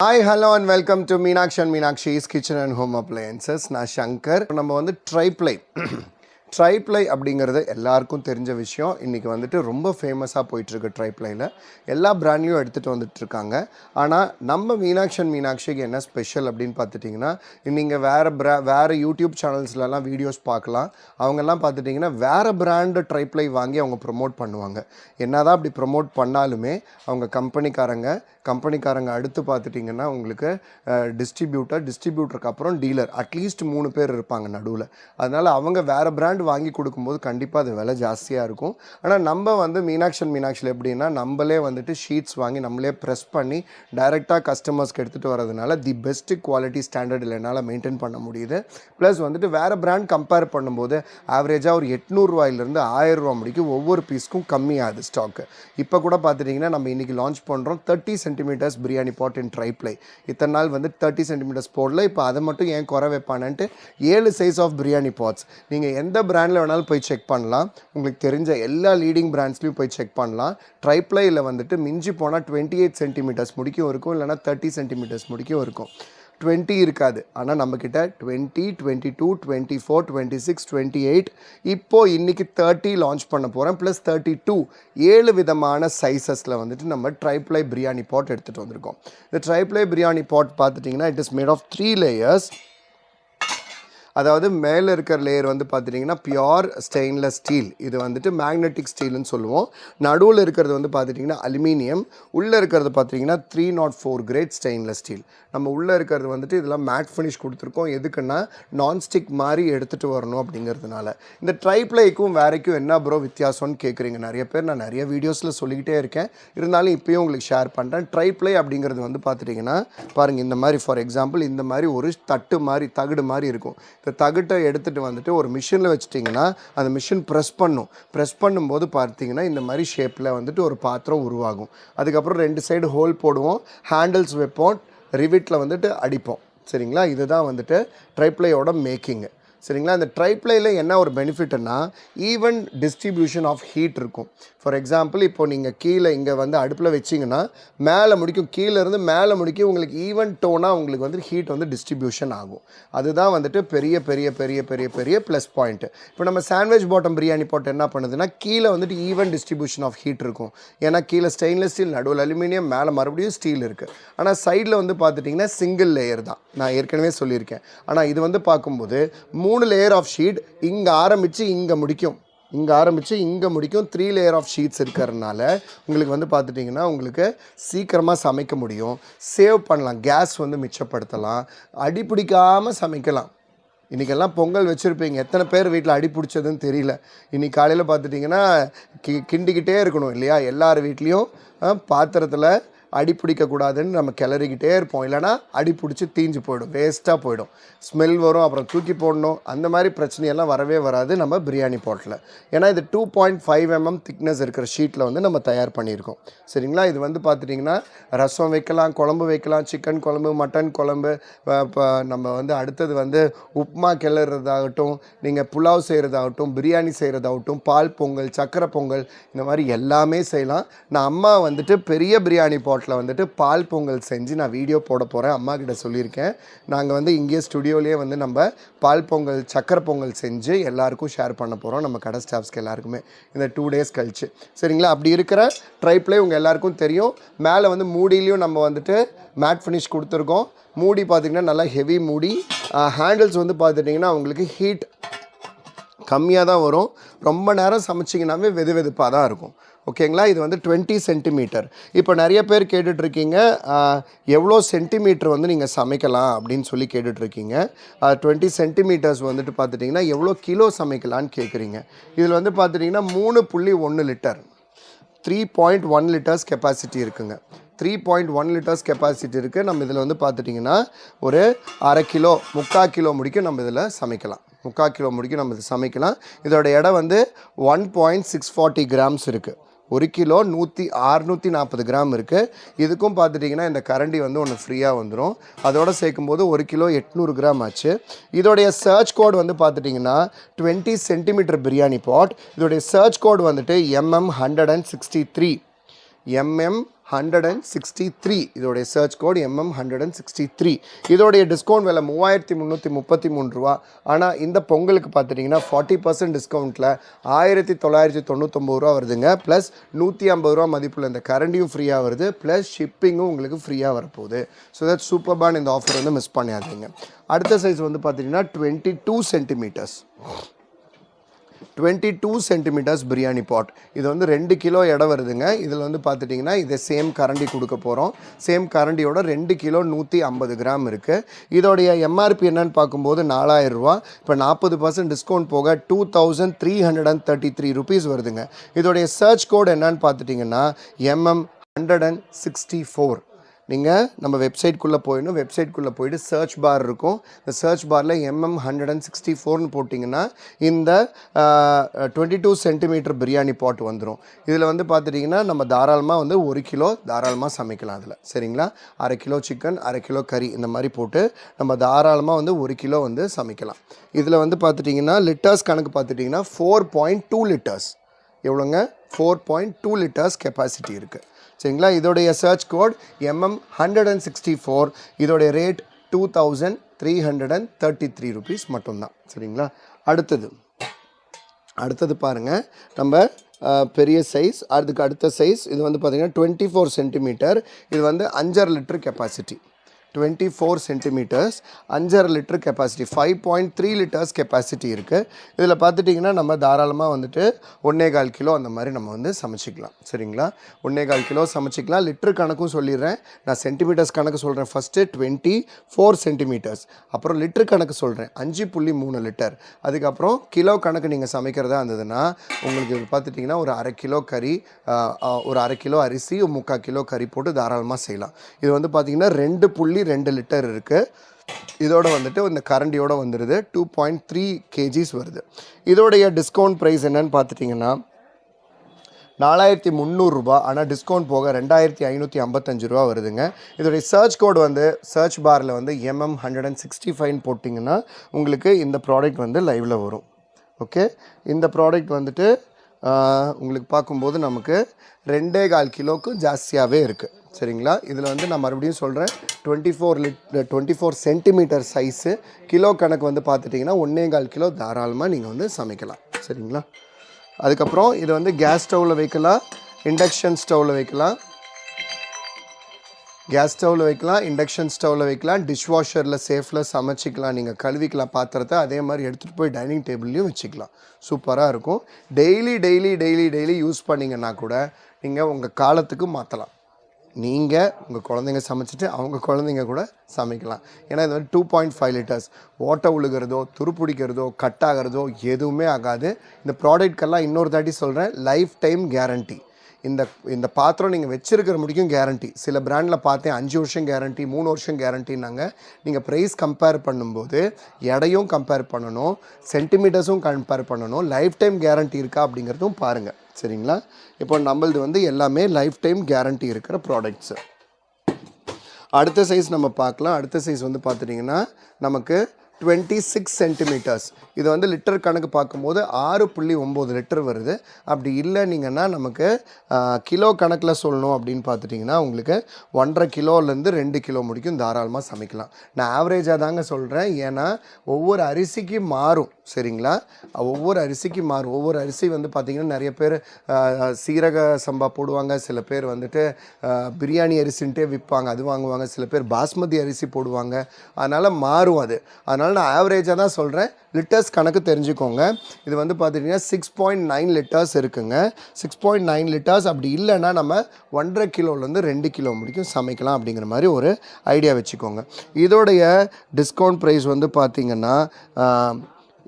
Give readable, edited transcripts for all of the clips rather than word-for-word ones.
Hi, hello and welcome to Meenakshi and Meenakshi's Kitchen and Home Appliances. நான் சங்கர். நம்ம வந்து tri-ply அப்படிங்கிறது எல்லாருக்கும் தெரிஞ்ச விஷயம். இன்றைக்கி வந்துட்டு ரொம்ப ஃபேமஸாக போயிட்டுருக்கு ட்ரைப்ளையில். எல்லா பிராண்ட்லையும் எடுத்துகிட்டு வந்துட்டுருக்காங்க. ஆனால் நம்ம மீனாட்சிக்கு என்ன ஸ்பெஷல் அப்படின்னு பார்த்துட்டிங்கன்னா, நீங்கள் வேறு யூடியூப் சேனல்ஸ்லலாம் வீடியோஸ் பார்க்கலாம். அவங்கெல்லாம் பார்த்துட்டிங்கன்னா வேறு பிராண்டு ட்ரைப்ளை வாங்கி அவங்க ப்ரொமோட் பண்ணுவாங்க. என்ன தான் அப்படி ப்ரொமோட் பண்ணாலுமே அவங்க கம்பெனிக்காரங்க அடுத்து பார்த்துட்டிங்கன்னா உங்களுக்கு டிஸ்ட்ரிபியூட்டருக்கு அப்புறம் டீலர் அட்லீஸ்ட் 3 பேர் இருப்பாங்க நடுவில். அதனால் அவங்க வேறு பிராண்ட் வாங்கி கொடுக்கும்போது கண்டிப்பாக அது விலை ஜாஸ்தியாக இருக்கும். ஆனால் நம்ம வந்து மீனாட்சியில் எப்படின்னா நம்மளே வந்துட்டு ஷீட்ஸ் வாங்கி நம்மளே ப்ரெஸ் பண்ணி டைரெக்டாக கஸ்டமர்ஸ்க்கு எடுத்துகிட்டு வரதுனால தி பெஸ்ட்டு குவாலிட்டி ஸ்டாண்டர்டில் என்னால் மெயின்டைன் பண்ண முடியுது. ப்ளஸ் வந்துட்டு வேறு பிராண்ட் கம்பேர் பண்ணும்போது ஆவரேஜாக ஒரு 800 ரூபாயிலிருந்து 1000 ரூபா முடிக்கும் ஒவ்வொரு பீஸ்க்கும் கம்மியாகுது ஸ்டாக்கு. இப்போ கூட பார்த்துட்டிங்கன்னா நம்ம இன்றைக்கி லான்ச் பண்ணுறோம் 30 சென்டிமீட்டர்ஸ் பிரியாணி பாட் இன் ட்ரைப்ளை. இத்தனை நாள் வந்து 30 சென்டிமீட்டர்ஸ் போடல. இப்போ அதை மட்டும் ஏன் குறை வைப்பானன்ட்டு 7 சைஸ் ஆஃப் பிரியாணி பாட்ஸ் நீங்கள் எந்த பிராண்டில் வேணாலும் போய் செக் பண்ணலாம். உங்களுக்கு தெரிஞ்ச எல்லா லீடிங் பிராண்ட்ஸ்லையும் போய் செக் பண்ணலாம். ட்ரைப்ளையில் வந்துட்டு மிஞ்சி போனால் 28 சென்டிமீட்டர்ஸ் முடிக்கும் இருக்கும், இல்லைனா 30 சென்டிமீட்டர்ஸ் முடிக்கும் இருக்கும். 20 இருக்காது. ஆனால் நம்மக்கிட்ட 20, 22, 24, 26, 28 இப்போது இன்றைக்கி 30 லான்ச் பண்ண போகிறேன். ப்ளஸ் 32 7 விதமான சைஸஸில் வந்துட்டு நம்ம ட்ரைப்ளை பிரியாணி பாட் எடுத்துகிட்டு வந்திருக்கோம். இந்த ட்ரைப்ளை பிரியாணி பாட் பார்த்துட்டிங்கன்னா it is made of 3 layers. அதாவது மேலே இருக்கிற லேயர் வந்து பார்த்துட்டிங்கன்னா பியோர் ஸ்டெயின்லெஸ் ஸ்டீல். இது வந்துட்டு மேக்னெட்டிக் ஸ்டீல்னு சொல்லுவோம். நடுவில் இருக்கிறது வந்து பார்த்துட்டிங்கன்னா அலுமினியம். உள்ளே இருக்கிறது பார்த்திங்கன்னா 304 கிரேட் ஸ்டெயின்லெஸ் ஸ்டீல். நம்ம உள்ளே இருக்கிறது வந்துட்டு இதெல்லாம் மேட் ஃபினிஷ் கொடுத்துருக்கோம். எதுக்குன்னா நான்ஸ்டிக் மாதிரி எடுத்துகிட்டு வரணும் அப்படிங்கிறதுனால. இந்த ட்ரைப்ளைக்கும் வேறைக்கும் என்ன ப்ரோ வித்தியாசம்னு கேட்குறீங்க நிறைய பேர். நான் நிறைய வீடியோஸில் சொல்லிக்கிட்டே இருக்கேன், இருந்தாலும் இப்போயும் உங்களுக்கு ஷேர் பண்ணுறேன். ட்ரைப்ளை அப்படிங்கிறது வந்து பார்த்துட்டிங்கன்னா பாருங்கள், இந்த மாதிரி ஃபார் எக்ஸாம்பிள் இந்த மாதிரி ஒரு தகடு மாதிரி இருக்கும். இந்த தகட்டை எடுத்துகிட்டு வந்துட்டு ஒரு மிஷினில் வச்சுட்டிங்கன்னா அந்த மிஷின் ப்ரெஸ் பண்ணும்போது பார்த்திங்கன்னா இந்த மாதிரி ஷேப்பில் வந்துட்டு ஒரு பாத்திரம் உருவாகும். அதுக்கப்புறம் 2 சைடு ஹோல் போடுவோம், ஹேண்டில்ஸ் வைப்போம், ரிவிட்டில் வந்துட்டு அடிப்போம். சரிங்களா, இதுதான் வந்துட்டு ட்ரைப்ளையோட மேக்கிங்கு. சரிங்களா, இந்த ட்ரைப்ளையில் என்ன ஒரு பெனிஃபிட்னா ஈவன் டிஸ்ட்ரிபியூஷன் ஆஃப் ஹீட் இருக்கும். ஃபார் எக்ஸாம்பிள் இப்போ நீங்கள் கீழே இங்கே வந்து அடுப்பில் வச்சிங்கன்னா மேலே முடிக்கும், கீழேருந்து மேலே முடிக்கும் உங்களுக்கு ஈவன் டோனாக உங்களுக்கு வந்து ஹீட் வந்து டிஸ்ட்ரிபியூஷன் ஆகும். அதுதான் வந்துட்டு பெரிய பெரிய பெரிய பெரிய பெரிய ப்ளஸ் பாயிண்ட்டு. இப்போ நம்ம சாண்ட்விச் பாட்டம் பிரியாணி பாட் என்ன பண்ணுதுன்னா கீழே வந்துட்டு ஈவன் டிஸ்ட்ரிபியூஷன் ஆஃப் ஹீட் இருக்கும். ஏன்னா கீழே ஸ்டெயின்லெஸ் ஸ்டீல், நடுவில் அலுமினியம், மேலே மறுபடியும் ஸ்டீல் இருக்குது. ஆனால் சைடில் வந்து பார்த்துட்டிங்கன்னா சிங்கிள் லேயர் தான், நான் ஏற்கனவே சொல்லியிருக்கேன். ஆனால் இது வந்து பார்க்கும்போது 3 லேயர் ஆஃப் ஷீட் இங்கே ஆரம்பித்து இங்கே முடிக்கும், 3 லேயர் ஆஃப் ஷீட்ஸ் இருக்கிறதுனால உங்களுக்கு வந்து பார்த்துட்டிங்கன்னா உங்களுக்கு சீக்கிரமாக சமைக்க முடியும், சேவ் பண்ணலாம், கேஸ் வந்து மிச்சப்படுத்தலாம், அடி பிடிக்காமல் சமைக்கலாம். இன்றைக்கெல்லாம் பொங்கல் வச்சுருப்பீங்க, எத்தனை பேர் வீட்டில் அடி பிடிச்சதுன்னு தெரியல. இன்றைக்கி காலையில் பார்த்துட்டிங்கன்னா கிண்டிக்கிட்டே இருக்கணும் இல்லையா? எல்லார் வீட்லேயும் பாத்திரத்தில் அடி பிடிக்கக்கூடாதுன்னு நம்ம கிளறிக்கிட்டே இருப்போம். இல்லைனா அடி பிடிச்சி தீஞ்சு போயிடும், வேஸ்ட்டாக போயிடும், ஸ்மெல் வரும், அப்புறம் தூக்கி போடணும். அந்த மாதிரி பிரச்சனையெல்லாம் வரவே வராது நம்ம பிரியாணி பாட்டில். ஏன்னா இது 2.5 mm திக்னஸ் இருக்கிற ஷீட்டில் வந்து நம்ம தயார் பண்ணியிருக்கோம். சரிங்களா, இது வந்து பார்த்துட்டிங்கன்னா ரசம் வைக்கலாம், குழம்பு வைக்கலாம், சிக்கன் குழம்பு, மட்டன் குழம்பு, இப்போ நம்ம வந்து அடுத்தது வந்து உப்மா கிளறதாகட்டும், நீங்கள் புலாவ் செய்கிறதாகட்டும், பிரியாணி செய்கிறதாகட்டும், பால் பொங்கல், சக்கரை பொங்கல், இந்த மாதிரி எல்லாமே செய்யலாம். நான் அம்மா வந்துட்டு பெரிய பிரியாணி பாட் வந்துட்டு பால் பொங்கல் செஞ்சு நான் வீடியோ போட போகிறேன். அம்மா கிட்ட சொல்லியிருக்கேன். நாங்கள் வந்து இங்கே ஸ்டுடியோலேயே வந்து நம்ம பால் பொங்கல், சக்கரை பொங்கல் செஞ்சு எல்லாருக்கும் ஷேர் பண்ண போகிறோம், நம்ம கடை ஸ்டாஃப்ஸ்க்கு எல்லாருக்குமே இந்த 2 டேஸ் கழிச்சு. சரிங்களா, அப்படி இருக்கிற ட்ரைப்ளை உங்கள் எல்லாருக்கும் தெரியும். மேலே வந்து மூடிலையும் நம்ம வந்துட்டு மேட் ஃபினிஷ் கொடுத்துருக்கோம். மூடி பார்த்திங்கன்னா நல்லா ஹெவி மூடி. ஹேண்டில்ஸ் வந்து பார்த்துட்டிங்கன்னா உங்களுக்கு ஹீட் கம்மியாக தான் வரும். ரொம்ப நேரம் சமைச்சிங்கனாவே வெதுப்பாக தான் இருக்கும். ஓகேங்களா, இது வந்து 20 சென்டிமீட்டர். இப்போ நிறைய பேர் கேட்டுட்ருக்கீங்க எவ்வளோ சென்டிமீட்டர் வந்து நீங்கள் சமைக்கலாம் அப்படின்னு சொல்லி கேட்டுட்ருக்கீங்க. 20 சென்டிமீட்டர்ஸ் வந்துட்டு பார்த்துட்டிங்கன்னா எவ்வளோ கிலோ சமைக்கலான்னு கேட்குறீங்க. இதில் வந்து பார்த்துட்டிங்கன்னா 3.1 லிட்டர் 3.1 லிட்டர்ஸ் கெப்பாசிட்டி இருக்குங்க. 3.1 லிட்டர்ஸ் கெப்பாசிட்டி இருக்குது. நம்ம இதில் வந்து பார்த்துட்டிங்கன்னா ஒரு 1/2 கிலோ 3/4 கிலோ முடிக்கும் நம்ம இதில் சமைக்கலாம். 3/4 கிலோ முடிக்கும் நம்ம இதை சமைக்கலாம். இதோட எடை வந்து 1.640 கிராம்ஸ் இருக்குது. 1 கிலோ 640 கிராம் இருக்குது. இதுக்கும் பார்த்துட்டிங்கன்னா இந்த கரண்டி வந்து ஒன்று ஃப்ரீயாக வந்துடும். அதோடு சேர்க்கும்போது 1 கிலோ 800 கிராம் ஆச்சு. இதோடைய சர்ச் கோட் வந்து பார்த்துட்டிங்கன்னா 20 சென்டிமீட்டர் பிரியாணி பாட். இதோடைய சர்ச் கோட் வந்துட்டு MM163 163. இதோடைய சர்ச் கோட் MM163. இதோடைய டிஸ்கவுண்ட் விலை 3333 ரூபா. ஆனால் இந்த பொங்கலுக்கு பார்த்துட்டிங்கன்னா 40% டிஸ்கவுண்ட்டில் 1999 ரூபா வருதுங்க. ப்ளஸ் 150 ரூபா மதிப்புள்ள இந்த கரண்டியும் ஃப்ரீயாக வருது. ப்ளஸ் ஷிப்பிங்கும் உங்களுக்கு ஃப்ரீயாக வரப்போகுது. ஸோ தட் சூப்பர்பான இந்த ஆஃபர் வந்து மிஸ் பண்ணாதீங்க. அடுத்த சைஸ் வந்து பார்த்திங்கன்னா 22 சென்டிமீட்டர்ஸ். 22 சென்டிமீட்டர்ஸ் பிரியாணி பாட். இது வந்து 2 கிலோ எடை வருதுங்க. இதில் வந்து பார்த்துட்டிங்கன்னா இதை சேம் கரண்டி கொடுக்க போகிறோம். சேம் கரண்டியோட 2 கிலோ 150 கிராம் இருக்குது. இதோடைய எம்ஆர்பி என்னன்னு பார்க்கும்போது 4000 ரூபா. இப்போ 40% டிஸ்கவுண்ட் போக 2333 ருபீஸ் வருதுங்க. இதோடைய சர்ச் கோட் என்னன்னு பார்த்துட்டிங்கன்னா MM164. நீங்கள் நம்ம வெப்சைட்குள்ளே போயிடணும். வெப்சைட்குள்ளே போய்ட்டு சர்ச் பார் இருக்கும். இந்த சர்ச் பாரில் MM164ன்னு போட்டிங்கன்னா இந்த 22 சென்டிமீட்டர் பிரியாணி பாட் வந்துடும். இதில் வந்து பார்த்துட்டிங்கன்னா நம்ம தாராளமாக வந்து 1 கிலோ தாராளமாக சமைக்கலாம். அதில் சரிங்களா, 1/2 கிலோ சிக்கன், 1/2 கிலோ கறி இந்த மாதிரி போட்டு நம்ம தாராளமாக வந்து 1 கிலோ வந்து சமைக்கலாம். இதில் வந்து பார்த்துட்டிங்கன்னா லிட்டர்ஸ் கணக்கு பார்த்துட்டிங்கன்னா 4.2 லிட்டர்ஸ். எவ்வளோங்க? 4.2 லிட்டர்ஸ் கெப்பாசிட்டி இருக்குது. சரிங்களா. இதோடைய சர்ச் கோட் MM164. இதோடைய ரேட் 2333 ருபீஸ் மட்டும்தான். சரிங்களா. அடுத்தது பாருங்கள், நம்ம பெரிய சைஸ். அதுக்கு அடுத்த சைஸ் இது வந்து பார்த்திங்கன்னா 24 சென்டிமீட்டர். இது வந்து 5.5 litre capacity. 24 centimetres, 5.5 litre capacity, 5.3 litres capacity இருக்குது. இதில் பார்த்துட்டிங்கன்னா நம்ம தாராளமாக வந்துட்டு 1.25 கிலோ அந்த மாதிரி நம்ம வந்து சமைச்சிக்கலாம். சரிங்களா. 1.25 கிலோ சமைச்சிக்கலாம். லிட்டர் கணக்கும் சொல்லிடுறேன். நான் சென்டிமீட்டர்ஸ் கணக்கு சொல்கிறேன். ஃபஸ்ட்டு 24 சென்டிமீட்டர்ஸ், அப்புறம் லிட்டர் கணக்கு சொல்கிறேன் 5.3 லிட்டர். அதுக்கப்புறம் கிலோ கணக்கு நீங்கள் சமைக்கிறதா இருந்ததுன்னா உங்களுக்கு பார்த்துட்டிங்கன்னா ஒரு 1/2 கிலோ கறி, ஒரு 1/2 கிலோ அரிசி, 3/4 கிலோ கறி போட்டு தாராளமாக செய்யலாம். இது வந்து பார்த்திங்கன்னா 2.2 லிட்டர் இருக்குது. இதோட வந்துட்டு இந்த கரண்டியோடு வந்துடுது. 2.3 kgs வருது. இதோடைய டிஸ்கவுண்ட் ப்ரைஸ் என்னன்னு பார்த்துட்டிங்கன்னா 4300 ரூபா. ஆனால் டிஸ்கவுண்ட் போக 2555 ரூபா வருதுங்க. இதோடைய சர்ச் கோட் வந்து சர்ச் பாரில் வந்து MM165 போட்டிங்கன்னா உங்களுக்கு இந்த ப்ராடக்ட் வந்து லைவில் வரும். ஓகே, இந்த ப்ராடக்ட் வந்துட்டு உங்களுக்கு பார்க்கும்போது நமக்கு 2.25 கிலோவுக்கு ஜாஸ்தியாகவே இருக்குது. சரிங்களா. இதில் வந்து நான் மறுபடியும் சொல்கிறேன், 24 சென்டிமீட்டர் சைஸு. கிலோ கணக்கு வந்து பார்த்துட்டிங்கன்னா 1.25 கிலோ தாராளமாக நீங்கள் வந்து சமைக்கலாம். சரிங்களா. அதுக்கப்புறம் இது வந்து கேஸ் ஸ்டவ்வில் வைக்கலாம், இண்டக்ஷன் ஸ்டவ்வில் வைக்கலாம், இண்டக்ஷன் ஸ்டவ்வில் வைக்கலாம், டிஷ்வாஷரில் சேஃபில் சமைச்சிக்கலாம். நீங்கள் கழுவிக்கலாம் பாத்திரத்தை. அதே மாதிரி எடுத்துகிட்டு போய் டைனிங் டேபிள்லையும் வச்சுக்கலாம். சூப்பராக இருக்கும். டெய்லி யூஸ் பண்ணிங்கன்னா கூட நீங்கள் உங்கள் காலத்துக்கு மாற்றலாம். நீங்கள் உங்கள் குழந்தைங்க சமைச்சிட்டு அவங்க குழந்தைங்க கூட சமைக்கலாம். ஏன்னா இது வந்து 2.5 லிட்டர்ஸ். ஓட்டை உழுகிறதோ, துருப்பிடிக்கிறதோ, கட் ஆகிறதோ எதுவுமே ஆகாது. இந்த ப்ராடக்ட்கெல்லாம் இன்னொரு தாட்டி சொல்கிறேன், லைஃப் டைம் கேரண்டி. இந்த பாத்திரம் நீங்கள் வச்சுருக்கிற முடிக்கும் கேரண்டி. சில பிராண்டில் பார்த்தேன் 5 வருஷம் கேரண்டி, 3 வருஷம் கேரண்டின்னாங்க. நீங்கள் ப்ரைஸ் கம்பேர் பண்ணும்போது எடையும் கம்பேர் பண்ணணும், சென்டிமீட்டர்ஸும் கம்பேர் பண்ணணும், லைஃப் டைம் கேரண்டி இருக்கா அப்படிங்கிறதும் பாருங்கள். சரிங்களா. இப்போ நம்மளது வந்து எல்லாமே லைஃப் டைம் கேரண்டி இருக்கிற ப்ராடக்ட்ஸு. அடுத்த சைஸ் நம்ம பார்க்கலாம். அடுத்த சைஸ் வந்து பார்த்துட்டிங்கன்னா நமக்கு 26 சென்டிமீட்டர்ஸ். இது வந்து லிட்டர் கணக்கு பார்க்கும்போது 6.9 லிட்டர் வருது. அப்படி இல்லைனிங்கன்னா நமக்கு கிலோ கணக்கில் சொல்லணும் அப்படின்னு பார்த்துட்டிங்கன்னா உங்களுக்கு 1.5 கிலோலேருந்து 2 கிலோ முடிக்கும் தாராளமாக சமைக்கலாம். நான் ஆவரேஜாக தாங்க சொல்கிறேன். ஏன்னா ஒவ்வொரு அரிசிக்கு மாறும். சரிங்களா. ஒவ்வொரு அரிசி வந்து பார்த்திங்கன்னா நிறைய பேர் சீரக சம்பா போடுவாங்க, சில பேர் வந்துட்டு பிரியாணி அரிசின்ட்டே விற்பாங்க, அது வாங்குவாங்க, சில பேர் பாஸ்மதி அரிசி போடுவாங்க. அதனால் மாறும் அது. அதனால் நான் ஆவரேஜாக தான் சொல்கிறேன். லிட்டர்ஸ் கணக்கு தெரிஞ்சுக்கோங்க. இது வந்து பார்த்துட்டிங்கன்னா 6.9 லிட்டர்ஸ் இருக்குங்க. 6.9 லிட்டர்ஸ். அப்படி இல்லைன்னா நம்ம 1.5 கிலோலேருந்து 2 கிலோ முடிக்கும் சமைக்கலாம் அப்படிங்கிற மாதிரி ஒரு ஐடியா வச்சுக்கோங்க. இதோடைய டிஸ்கவுண்ட் ப்ரைஸ் வந்து பார்த்திங்கன்னா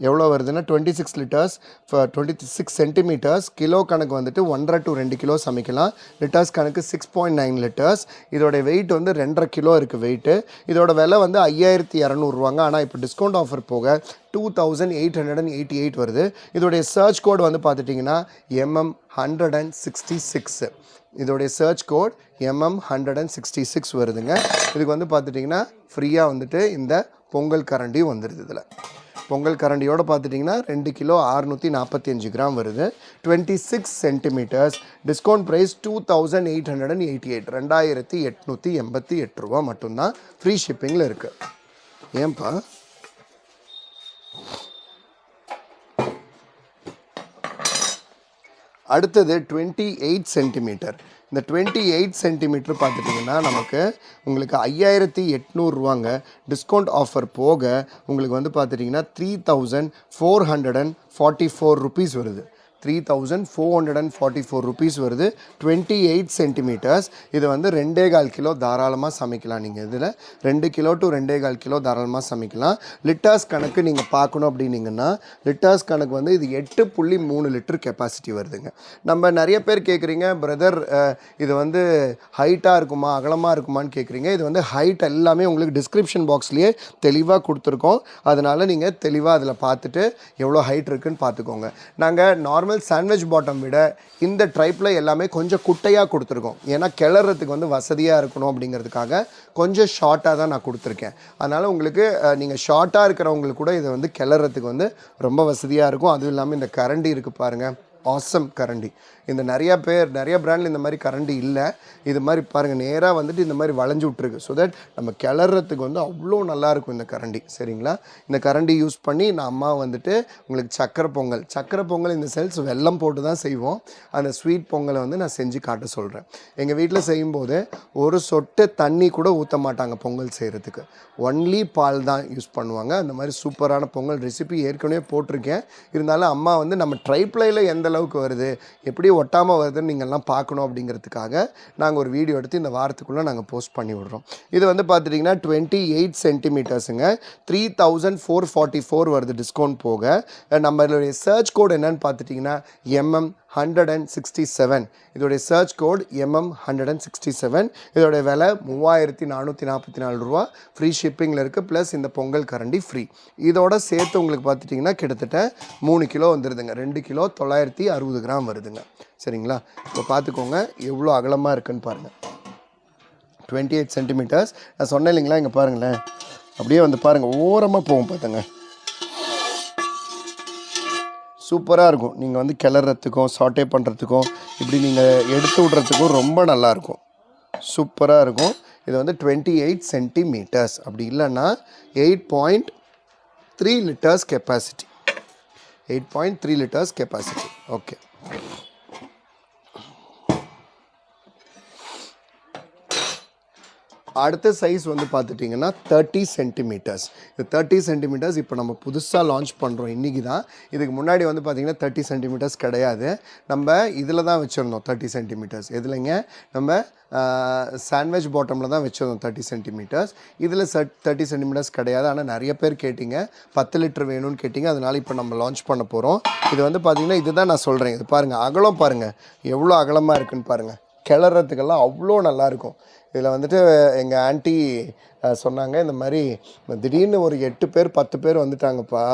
எவ்வளோ வருதுன்னா 26 லிட்டர்ஸ், 26 சென்டிமீட்டர்ஸ். கிலோ கணக்கு வந்துட்டு 1.5 to 2 கிலோ சமைக்கலாம். லிட்டர்ஸ் கணக்கு 6.9 லிட்டர்ஸ். இதோடைய வெயிட் வந்து 2.5 கிலோ இருக்குது வெயிட்டு. இதோட விலை வந்து 5200 ரூபாங்க. ஆனால் இப்போ டிஸ்கவுண்ட் ஆஃபர் போக 2888 வருது. இதோடைய சர்ச் கோட் வந்து பார்த்துட்டிங்கன்னா MM166. இதோடைய சர்ச் கோட் MM166 வருதுங்க. இதுக்கு வந்து பார்த்துட்டிங்கன்னா ஃப்ரீயாக வந்துட்டு இந்த பொங்கல் கரண்டியும் வந்துடுது. இதில் பொங்கல் கரண்டியோடு பார்த்துட்டிங்கன்னா 2 கிலோ 645 கிராம் வருது. 26 சென்டிமீட்டர்ஸ். டிஸ்கவுண்ட் ப்ரைஸ் 2888, 2888 ரூபா மட்டும்தான். ஃப்ரீ ஷிப்பிங்கில் இருக்குது. ஏன்பா அடுத்தது 28 சென்டிமீட்டர். இந்த 28 சென்டிமீட்டர் பார்த்துட்டிங்கன்னா நமக்கு உங்களுக்கு 5800 ரூபாங்க. டிஸ்கவுண்ட் ஆஃபர் போக உங்களுக்கு வந்து பார்த்துட்டிங்கன்னா 3444 ருபீஸ் வருது. 3444 ருபீஸ் வருது. 28 சென்டிமீட்டர்ஸ். இது வந்து 2.25 கிலோ தாராளமாக சமைக்கலாம். நீங்கள் இதில் 2 கிலோ டு 2.25 கிலோ தாராளமாக சமைக்கலாம். லிட்டர்ஸ் கணக்கு நீங்கள் பார்க்கணும் அப்படின்னீங்கன்னா லிட்டர்ஸ் கணக்கு வந்து இது 8.3 லிட்டர் கெப்பாசிட்டி வருதுங்க. நம்ம நிறைய பேர் கேட்குறீங்க பிரதர் இது வந்து ஹைட்டாக இருக்குமா அகலமாக இருக்குமான்னு கேட்குறீங்க. இது வந்து ஹைட் எல்லாமே உங்களுக்கு டிஸ்கிரிப்ஷன் பாக்ஸ்லேயே தெளிவாக கொடுத்துருக்கோம். அதனால் நீங்கள் தெளிவாக அதில் பார்த்துட்டு எவ்வளோ ஹைட் இருக்குதுன்னு பார்த்துக்கோங்க. நாங்கள் நார்மல் சாண்ட்விச் பாட்டம் விட இந்த ட்ரைப்ளை எல்லாமே கொஞ்சம் குட்டையாக கொடுத்துருக்கோம். ஏன்னா கிளறதுக்கு வந்து வசதியாக இருக்கணும் அப்படிங்கிறதுக்காக கொஞ்சம் ஷார்ட்டாக தான் நான் கொடுத்துருக்கேன். அதனால் உங்களுக்கு நீங்கள் ஷார்ட்டாக இருக்கிறவங்களுக்கு கூட இதை வந்து கிளறதுக்கு வந்து ரொம்ப வசதியாக இருக்கும். அதுவும் இல்லாமல் இந்த கரண்டி இருக்குது பாருங்கள், ஆசம் கரண்டி. இந்த நிறைய பிராண்டில் இந்த மாதிரி கரண்டி இல்லை. இது மாதிரி பாருங்கள் நேராக வந்துட்டு இந்த மாதிரி வளைஞ்சு விட்ருக்கு. ஸோ தட் நம்ம கிளறதுக்கு வந்து அவ்வளோ நல்லாயிருக்கும் இந்த கரண்டி. சரிங்களா? இந்த கரண்டி யூஸ் பண்ணி நான் அம்மா வந்துட்டு உங்களுக்கு சக்கரை பொங்கல் இந்த செல்ஸ் வெல்லம் போட்டு தான் செய்வோம். அந்த ஸ்வீட் பொங்கலை வந்து நான் செஞ்சு காட்ட சொல்கிறேன். எங்கள் வீட்டில் செய்யும்போது ஒரு சொட்டு தண்ணி கூட ஊற்ற மாட்டாங்க பொங்கல் செய்கிறதுக்கு. ஒன்லி பால் தான் யூஸ் பண்ணுவாங்க. அந்த மாதிரி சூப்பரான பொங்கல் ரெசிபி ஏற்கனவே போட்டிருக்கேன். இருந்தாலும் அம்மா வந்து நம்ம ட்ரைப்ளையில் எந்த அளவுக்கு வருது, எப்படி ஒட்டாமல் வருதுன்னு நீங்கள்லாம் பார்க்கணும் அப்படிங்கிறதுக்காக நாங்கள் ஒரு வீடியோ எடுத்து இந்த வாரத்துக்குள்ளே நாங்கள் போஸ்ட் பண்ணி விடுறோம். இது வந்து பார்த்துட்டிங்கன்னா 28 சென்டிமீட்டர்ஸுங்க. 3444 வருது டிஸ்கவுண்ட் போக. நம்மளுடைய சர்ச் கோட் என்னன்னு பார்த்துட்டிங்கன்னா MM167. இதோடைய சர்ச் கோட் MM167. இதோடைய விலை 3444 ரூபா. ஃப்ரீ ஷிப்பிங்கில் இருக்குது. ப்ளஸ் இந்த பொங்கல் கரண்டி ஃப்ரீ. இதோட சேர்த்து உங்களுக்கு பார்த்துட்டிங்கன்னா கிட்டத்தட்ட 3 கிலோ வந்துடுதுங்க. 2 கிலோ 960 கிராம் வருதுங்க. சரிங்களா? இப்போ பார்த்துக்கோங்க எவ்வளோ அகலமாக இருக்குன்னு பாருங்கள். 28 சென்டிமீட்டர்ஸ். நான் சொன்னேன் இல்லைங்களா, இங்கே பாருங்களேன் அப்படியே வந்து பாருங்கள் ஓரமாக போகும் பார்த்துங்க. சூப்பராக இருக்கும். நீங்கள் வந்து கிளறதுக்கும் சாட்டே பண்ணுறதுக்கும் இப்படி நீங்கள் எடுத்து விட்றதுக்கும் ரொம்ப நல்லாயிருக்கும். சூப்பராக இருக்கும். இது வந்து 28 சென்டிமீட்டர்ஸ். அப்படி இல்லைன்னா 8.3 litres capacity. 8.3 litres capacity. Okay. அடுத்த சைஸ் வந்து பார்த்துட்டிங்கன்னா 30 சென்டிமீட்டர்ஸ். இது 30 சென்டிமீட்டர்ஸ் இப்போ நம்ம புதுசாக லான்ச் பண்ணுறோம் இன்றைக்கி தான். இதுக்கு முன்னாடி வந்து பார்த்திங்கன்னா 30 சென்டிமீட்டர்ஸ் கிடையாது. நம்ம இதில் தான் வச்சுருந்தோம் 30 சென்டிமீட்டர்ஸ். எதுலைங்க, நம்ம சாண்ட்விச் பாட்டமில் தான் வச்சுருந்தோம் 30 சென்டிமீட்டர்ஸ். இதில் 30 சென்டிமீட்டர்ஸ் கிடையாது. ஆனால் நிறைய பேர் கேட்டிங்க 10 லிட்டர் வேணும்னு கேட்டிங்க. அதனால் இப்போ நம்ம லான்ச் பண்ண போகிறோம். இது வந்து பார்த்திங்கன்னா இதுதான் நான் சொல்கிறேன். இது பாருங்கள் அகலம் பாருங்கள் எவ்வளோ அகலமாக இருக்குதுன்னு பாருங்கள். கிளறதுக்கெல்லாம் அவ்வளோ நல்லாயிருக்கும். இதில் வந்துட்டு எங்கள் ஆண்டி சொன்னாங்க இந்த மாதிரி திடீர்னு ஒரு 8 பேர் 10 பேர் வந்துட்டாங்கப்பா,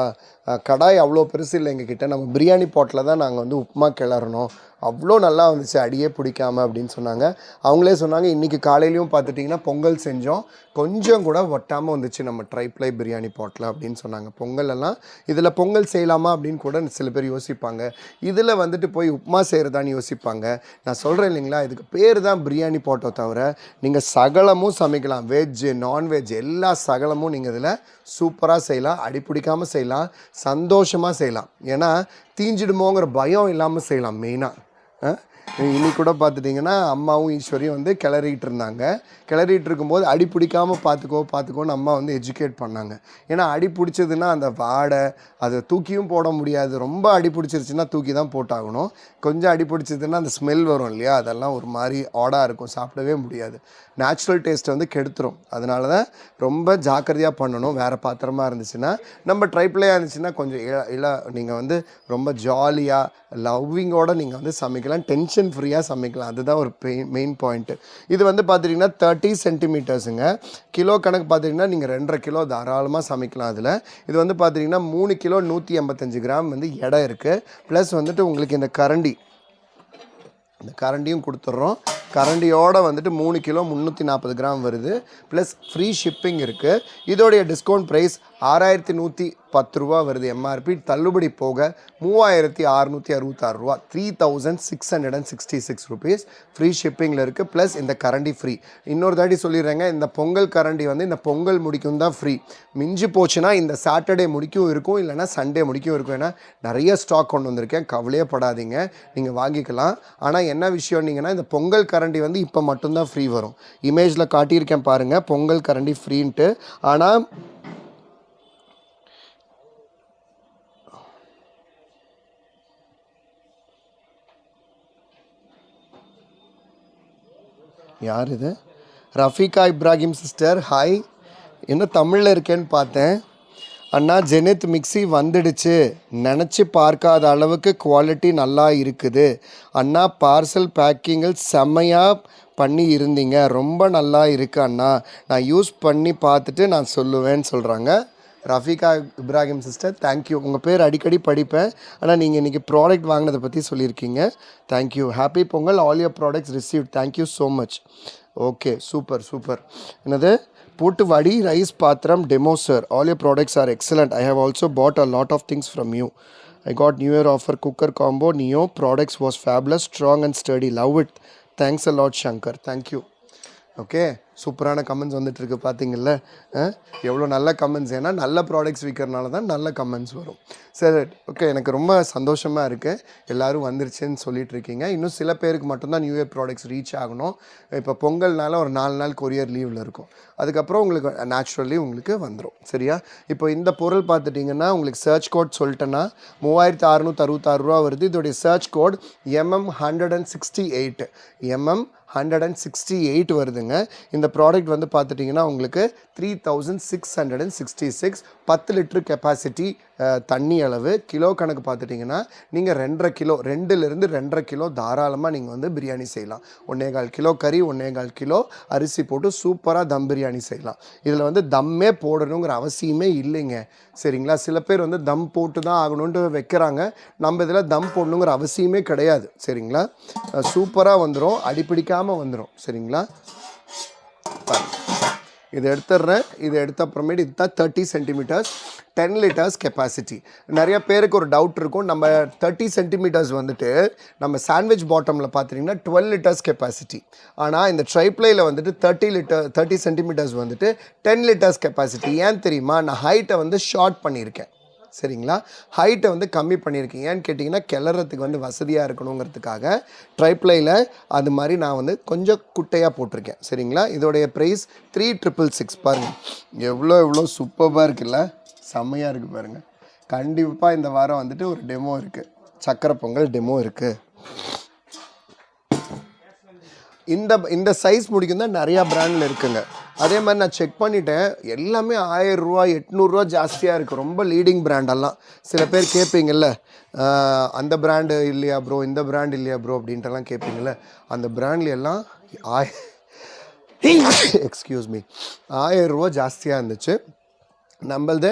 கடாய் அவ்வளோ பெருசு இல்லை எங்ககிட்ட, நம்ம பிரியாணி பாட்டில் தான் நாங்கள் வந்து உப்புமா கிளறணும், அவ்வளோ நல்லா வந்துச்சு அடியே பிடிக்காமல் அப்படின்னு சொன்னாங்க. அவங்களே சொன்னாங்க இன்றைக்கி காலையிலையும் பார்த்துட்டிங்கன்னா பொங்கல் செஞ்சோம், கொஞ்சம் கூட ஒட்டாமல் வந்துச்சு நம்ம ட்ரைப்ளை பிரியாணி பாட்டில் அப்படின்னு சொன்னாங்க. பொங்கலெல்லாம் இதில் பொங்கல் செய்யலாமா அப்படின்னு கூட சில பேர் யோசிப்பாங்க. இதில் வந்துட்டு போய் உப்புமா செய்கிறதான்னு யோசிப்பாங்க. நான் சொல்கிறேன் இல்லைங்களா, இதுக்கு பேர் தான் பிரியாணி பாட்டோ தவிர நீங்கள் சகலமும் சமைக்கலாம். வெஜ்ஜு நான்வெஜ் எல்லா சகலமும் நீங்கள் இதில் சூப்பராக செய்யலாம். அடிப்பிடிக்காமல் செய்யலாம், சந்தோஷமாக செய்யலாம். ஏன்னா தீஞ்சிடுமோங்கிற பயம் இல்லாமல் செய்யலாம். மெயினாக இன்னைக்கு கூட பார்த்துட்டிங்கன்னா அம்மாவும் ஈஸ்வரியும் வந்து கிளறிட்டு இருந்தாங்க. கிளறிட்டு இருக்கும்போது அடி பிடிக்காமல் பார்த்துக்கோன்னு அம்மா வந்து எஜுகேட் பண்ணாங்க. ஏன்னா அடி பிடிச்சதுன்னா அந்த வாடை அதை தூக்கியும் போட முடியாது. ரொம்ப அடி பிடிச்சிருச்சுன்னா தூக்கி தான் போட்டாகணும். கொஞ்சம் அடி பிடிச்சதுன்னா அந்த ஸ்மெல் வரும் இல்லையா, அதெல்லாம் ஒரு மாதிரி ஆடாக இருக்கும், சாப்பிடவே முடியாது. நேச்சுரல் டேஸ்ட்டை வந்து கெடுத்துரும். அதனால தான் ரொம்ப ஜாக்கிரதையாக பண்ணணும். வேறு பாத்திரமாக இருந்துச்சுன்னா, நம்ம ட்ரைப்ளையாக இருந்துச்சுன்னா கொஞ்சம் நீங்கள் வந்து ரொம்ப ஜாலியாக லவ்விங்கோடு நீங்கள் வந்து சமைக்கலாம், டென்ஷன் ஃப்ரீயாக சமைக்கலாம். அதுதான் ஒரு மெயின் பாயிண்ட்டு. இது வந்து பார்த்துட்டிங்கன்னா 30 சென்டிமீட்டர்ஸுங்க. கிலோ கணக்கு பார்த்திங்கன்னா நீங்கள் 2.5 கிலோ தாராளமாக சமைக்கலாம். அதில் இது வந்து பார்த்திங்கன்னா 3 கிலோ 185 கிராம் வந்து எடை இருக்குது. ப்ளஸ் வந்துட்டு உங்களுக்கு இந்த கரண்டியும் கொடுத்துட்றோம். கரண்டியோட வந்துட்டு 3 கிலோ 340 கிராம் வருது. ப்ளஸ் ஃப்ரீ ஷிப்பிங் இருக்குது. இதோடைய டிஸ்கவுண்ட் ப்ரைஸ் 6110 ரூபா வருது எம்ஆர்பி. தள்ளுபடி போக 3666 ரூபா, 3666 ருபீஸ் ஃப்ரீ ஷிப்பிங்கில் இருக்குது. ப்ளஸ் இந்த கரண்டி ஃப்ரீ. இன்னொரு தாட்டி சொல்லிடுறேங்க, இந்த பொங்கல் கரண்டி வந்து இந்த பொங்கல் முடிக்கும் தான் ஃப்ரீ. மிஞ்சி போச்சுன்னா இந்த சாட்டர்டே முடிக்கும் இருக்கும், இல்லைனா சண்டே முடிக்கும் இருக்கும். ஏன்னா நிறைய ஸ்டாக் கொண்டு வந்திருக்கேன், கவலையே படாதீங்க, நீங்கள் வாங்கிக்கலாம். ஆனால் என்ன விஷயம்னீங்கன்னா, இந்த பொங்கல் கரண்டி வந்து இப்போ மட்டும்தான் ஃப்ரீ வரும். இமேஜில் காட்டியிருக்கேன் பாருங்கள், பொங்கல் கரண்டி ஃப்ரீன்ட்டு. ஆனால் யார் இது? ரஃபீகா இப்ராஹிம் சிஸ்டர், ஹாய். என்ன தமிழில் இருக்கேன்னு பார்த்தேன். அண்ணா ஜெனித் மிக்ஸி வந்துடுச்சு, நினச்சி பார்க்காத அளவுக்கு குவாலிட்டி நல்லா இருக்குது அண்ணா. பார்சல் பேக்கிங்கில் செம்மையாக பண்ணி இருந்தீங்க, ரொம்ப நல்லா இருக்குது அண்ணா. நான் யூஸ் பண்ணி பார்த்துட்டு நான் சொல்லுவேன்னு சொல்கிறாங்க ரஃபீகா இப்ராஹிம் சிஸ்டர். தேங்க்யூ. உங்கள் பேர் அடிக்கடி படிப்பேன், ஆனால் நீங்கள் இன்றைக்கி ப்ராடக்ட் வாங்கினதை பற்றி சொல்லியிருக்கீங்க. Thank you. Happy Pongal, all your products received. Thank you so much. Okay, super super. என்னது? போட்டு வடி ரைஸ் பாத்திரம் demo sir, all your products are excellent. I have also bought a lot of things from you. I got New Year offer cooker combo Neo products was fabulous, strong and sturdy. Love it. Thanks a lot Shankar. Thank you. Okay, சூப்பரான comments வந்துட்டுருக்கு பார்த்தீங்கல்ல. எவ்வளோ நல்ல comments, ஏன்னா நல்ல products விற்கிறனால தான் நல்ல comments வரும். சரி, ஓகே, எனக்கு ரொம்ப சந்தோஷமாக இருக்குது. எல்லோரும் வந்துருச்சுன்னு சொல்லிட்டு இருக்கீங்க. இன்னும் சில பேருக்கு மட்டும்தான் நியூ இயர் ப்ராடக்ட்ஸ் ரீச் ஆகணும். இப்போ பொங்கல்னால ஒரு 4 நாள் கொரியர் லீவில் இருக்கும். அதுக்கப்புறம் உங்களுக்கு நேச்சுரலி உங்களுக்கு வந்துடும். சரியா? இப்போ இந்த பொருள் பார்த்துட்டிங்கன்னா உங்களுக்கு சர்ச் கோட் சொல்லிட்டேன்னா 3666 ரூபா வருது. இதோடைய சர்ச் கோட் MM168 MM168 வருதுங்க. இந்த ப்ராடக்ட் வந்து பார்த்துட்டிங்கன்னா உங்களுக்கு 3666, 10 லிட்டர் கெப்பாசிட்டி தண்ணி அளவு. கிலோ கணக்கு பார்த்துட்டிங்கன்னா நீங்கள் 2.5 கிலோ, 2லேருந்து 2.5 கிலோ தாராளமாக நீங்கள் வந்து பிரியாணி செய்யலாம். 1.25 கிலோ கறி, 1.25 கிலோ அரிசி போட்டு சூப்பராக தம் பிரியாணி செய்யலாம். இதில் வந்து தம்மே போடணுங்கிற அவசியமே இல்லைங்க. சரிங்களா? சில பேர் வந்து தம் போட்டு தான் ஆகணுன்ட்டு வைக்கிறாங்க. நம்ம இதில் தம் போடணுங்கிற அவசியமே கிடையாது. சரிங்களா? சூப்பராக வந்துடும், அடிப்பிடிக்காமல் வந்துடும். சரிங்களா? இது எடுத்துடுறேன். இது எடுத்த அப்புறமேட்டு இது தான் 30 சென்டிமீட்டர்ஸ் 10 லிட்டர்ஸ் கெப்பாசிட்டி. நிறைய பேருக்கு ஒரு டவுட் இருக்கும், நம்ம 30 சென்டிமீட்டர்ஸ் வந்துட்டு நம்ம சாண்ட்விச் பாட்டமில் பார்த்துட்டிங்கன்னா 12 லிட்டர்ஸ் கெப்பாசிட்டி. ஆனால் இந்த ட்ரைப்ளையில் வந்துட்டு 30 சென்டிமீட்டர்ஸ் வந்துட்டு 10 லிட்டர்ஸ் கெப்பாசிட்டி. ஏன் தெரியுமா? நான் ஹைட்டை வந்து ஷார்ட் பண்ணியிருக்கேன். சரிங்களா? ஹைட்டை வந்து கம்மி பண்ணியிருக்கேன். ஏன்னு கேட்டிங்கன்னா கிளறதுக்கு வந்து வசதியாக இருக்கணுங்கிறதுக்காக ட்ரைப்ளையில் அது மாதிரி நான் வந்து கொஞ்சம் குட்டையாக போட்டிருக்கேன். சரிங்களா? இதோடைய ப்ரைஸ் 3666. பாருங்கள் எவ்வளோ சூப்பராக இருக்குல்ல, செம்மையாக இருக்குது பாருங்கள். கண்டிப்பாக இந்த வாரம் வந்துட்டு ஒரு டெமோ இருக்குது, சக்கரை பொங்கல் டெமோ இருக்குது. இந்த சைஸ் முடிக்கும் தான் நிறையா பிராண்டில் இருக்குங்க. அதே மாதிரி நான் செக் பண்ணிட்டேன், எல்லாமே 1000 ரூபா 800 ரூபா ஜாஸ்தியாக இருக்குது. ரொம்ப லீடிங் பிராண்டெல்லாம். சில பேர் கேட்பீங்கள்ல, அந்த பிராண்டு இல்லையா ப்ரோ, இந்த பிராண்ட் இல்லையா ப்ரோ அப்படின்ட்டுலாம் கேட்பீங்கள்ல, அந்த பிராண்ட்ல எல்லாம் எக்ஸ்கியூஸ் மீ 1000 ரூபா ஜாஸ்தியாக இருந்துச்சு நம்மளது.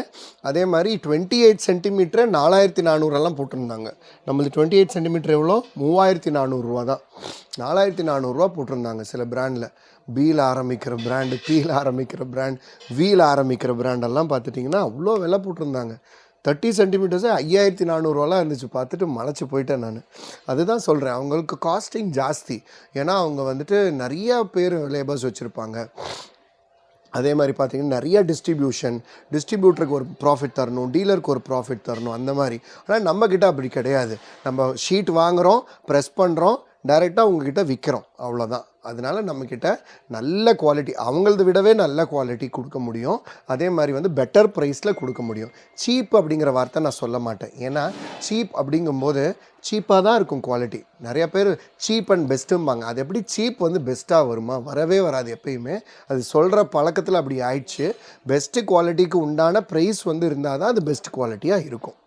அதே மாதிரி 28 சென்டிமீட்டர் 4400 போட்டிருந்தாங்க. நம்மளது 28 சென்டிமீட்டர் எவ்வளோ? 3400 ரூபா தான். 4400 ரூபா போட்டிருந்தாங்க சில பிராண்டில். பீல் ஆரம்பிக்கிற பிராண்டு, பீல் ஆரம்பிக்கிற பிராண்ட், வீல் ஆரம்பிக்கிற பிராண்டெல்லாம் பார்த்துட்டிங்கன்னா அவ்வளோ விலை போட்டிருந்தாங்க. 30 சென்டிமீட்டர்ஸே 5400 ரூபாலாம் இருந்துச்சு. பார்த்துட்டு மலைச்சு போயிட்டேன் நான். அதுதான் சொல்கிறேன், அவங்களுக்கு காஸ்டிங் ஜாஸ்தி. ஏன்னா அவங்க வந்துட்டு நிறையா பேர் லேபர்ஸ் வச்சுருப்பாங்க. அதே மாதிரி பார்த்திங்கன்னா நிறைய டிஸ்ட்ரிபியூட்டருக்கு ஒரு ப்ராஃபிட் தரணும், டீலருக்கு ஒரு ப்ராஃபிட் தரணும், அந்த மாதிரி. ஆனால் நம்மக்கிட்ட அப்படி கிடையாது. நம்ம ஷீட் வாங்குகிறோம், ப்ரெஸ் பண்ணுறோம், டைரெக்டாக உங்ககிட்ட விற்கிறோம், அவ்வளோதான். அதனால் நம்மக்கிட்ட நல்ல குவாலிட்டி, அவங்களது விடவே நல்ல குவாலிட்டி கொடுக்க முடியும். அதே மாதிரி வந்து பெட்டர் ப்ரைஸில் கொடுக்க முடியும். சீப் அப்படிங்கிற வார்த்தை நான் சொல்ல மாட்டேன். ஏன்னா சீப் அப்படிங்கும்போது சீப்பாக தான் இருக்கும் குவாலிட்டி. நிறைய பேர் சீப் அண்ட் பெஸ்ட்டும்பாங்க. அது எப்படி சீப் வந்து பெஸ்ட்டாக வருமா? வரவே வராது எப்பயுமே. அது சொல்கிற பழக்கத்தில் அப்படி ஆயிடுச்சு. பெஸ்ட்டு குவாலிட்டிக்கு உண்டான ப்ரைஸ் வந்து இருந்தால் தான் அது பெஸ்ட் குவாலிட்டியாக இருக்கும்.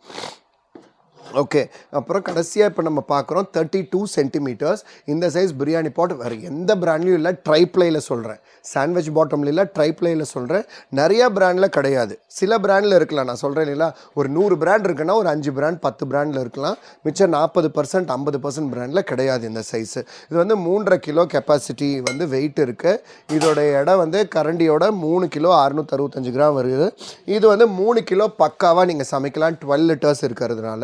ஓகே. அப்புறம் கடைசியாக இப்போ நம்ம பார்க்குறோம் 32 சென்டிமீட்டர்ஸ். இந்த சைஸ் பிரியாணி பாட் வேறு எந்த பிராண்ட்லையும் இல்லை, ட்ரைப்ளையில் சொல்கிறேன். சாண்ட்விச் பாட்டமில் இல்லை, ட்ரைப்ளையில் சொல்கிறேன். நிறையா பிராண்டில் கிடையாது, சில பிராண்டில் இருக்கலாம். நான் சொல்கிறேன் இல்லைங்களா, ஒரு 100 பிராண்ட் இருக்குன்னா ஒரு 5 பிராண்ட் 10 பிராண்டில் இருக்கலாம். மிச்சம் 40% 50% பிராண்டில் கிடையாது இந்த சைஸு. இது வந்து 3.5 கிலோ கெப்பாசிட்டி வந்து வெயிட் இருக்குது. இதோடைய எடை வந்து கரண்டியோட 3 கிலோ 665 கிராம் வருது. இது வந்து 3 கிலோ பக்காவாக நீங்கள் சமைக்கலாம். 12 லிட்டர்ஸ் இருக்கிறதுனால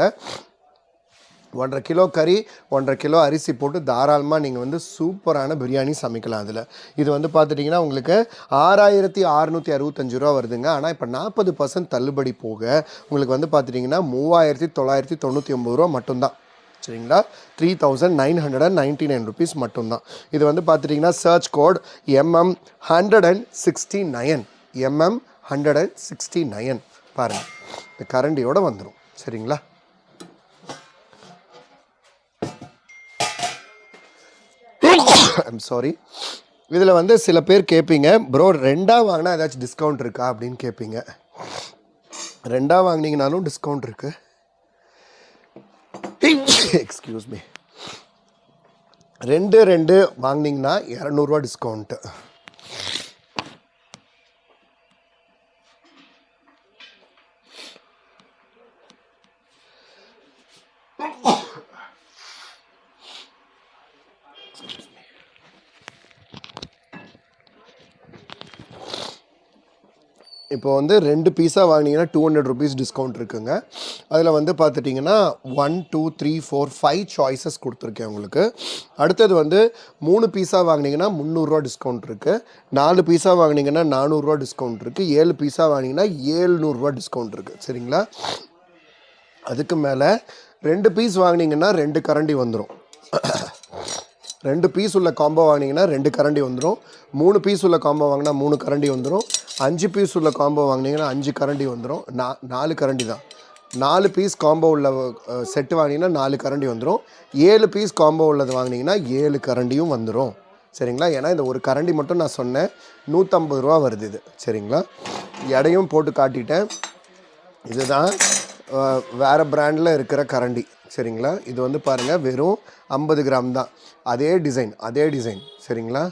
1.5 கிலோ கறி 1.5 கிலோ அரிசி போட்டு தாராளமாக நீங்கள் வந்து சூப்பரான பிரியாணி சமைக்கலாம். அதில் இது வந்து பார்த்துட்டிங்கன்னா உங்களுக்கு 6665 ரூபா வருதுங்க. ஆனால் இப்போ 40% தள்ளுபடி போக உங்களுக்கு வந்து பார்த்துட்டிங்கன்னா 3999 ரூபா மட்டும்தான். சரிங்களா, 3999 ருபீஸ் மட்டும்தான். இது வந்து பார்த்துட்டிங்கன்னா சர்ச் கோட் MM169 MM169 பாருங்கள், இந்த கரண்டியோடு வந்துடும். சரிங்களா, ஐம் சாரி. இதில் வந்து சில பேர் கேட்பீங்க, ப்ரோ ரெண்டாக வாங்கினா ஏதாச்சும் டிஸ்கவுண்ட் இருக்கா அப்படின்னு கேட்பீங்க. ரெண்டாக வாங்கினீங்கனாலும் டிஸ்கவுண்ட் இருக்குது. Excuse me. 2 வாங்கினீங்கன்னா 200 டிஸ்கவுண்ட்டு. இப்போ வந்து 2 பீஸாக வாங்கினீங்கன்னா 200 ருபீஸ் டிஸ்கவுண்ட் இருக்குங்க. அதில் வந்து பார்த்துட்டிங்கன்னா 1 2 3 4 5 சாய்ஸஸ் கொடுத்துருக்கேன் உங்களுக்கு. அடுத்தது வந்து 3 பீஸாக வாங்கினீங்கன்னா 300 டிஸ்கவுண்ட் இருக்குது. 4 பீஸாக வாங்கினீங்கன்னா 400 டிஸ்கவுண்ட் இருக்குது. 7 பீஸாக வாங்கினீங்கன்னா 700 டிஸ்கவுண்ட் இருக்குது. சரிங்களா, அதுக்கு மேலே 2 பீஸ் வாங்கினீங்கன்னா 2 கரண்டி வந்துடும். 2 பீஸ் உள்ள காம்போ வாங்கினீங்கன்னா 2 கரண்டி வந்துடும். 3 பீஸ் உள்ள காம்போ வாங்கினா 3 கரண்டி வந்துடும். 5 பீஸ் உள்ள காம்போ வாங்கினீங்கன்னா 5 கரண்டி வந்துடும். 4 கரண்டி தான். 4 பீஸ் காம்போ உள்ள செட்டு வாங்கினீங்கன்னா 4 கரண்டி வந்துடும். 7 பீஸ் காம்போ உள்ளது வாங்கினீங்கன்னா 7 கரண்டியும் வந்துடும். சரிங்களா, ஏன்னா இந்த ஒரு கரண்டி மட்டும் நான் சொன்னேன் 150 ரூபா வருது இது. சரிங்களா, எடையும் போட்டு காட்டிட்டேன். இதுதான் வேறு பிராண்டில் இருக்கிற கரண்டி. சரிங்களா, இது வந்து பாருங்கள் வெறும் 50 கிராம் தான். அதே டிசைன். சரிங்களா,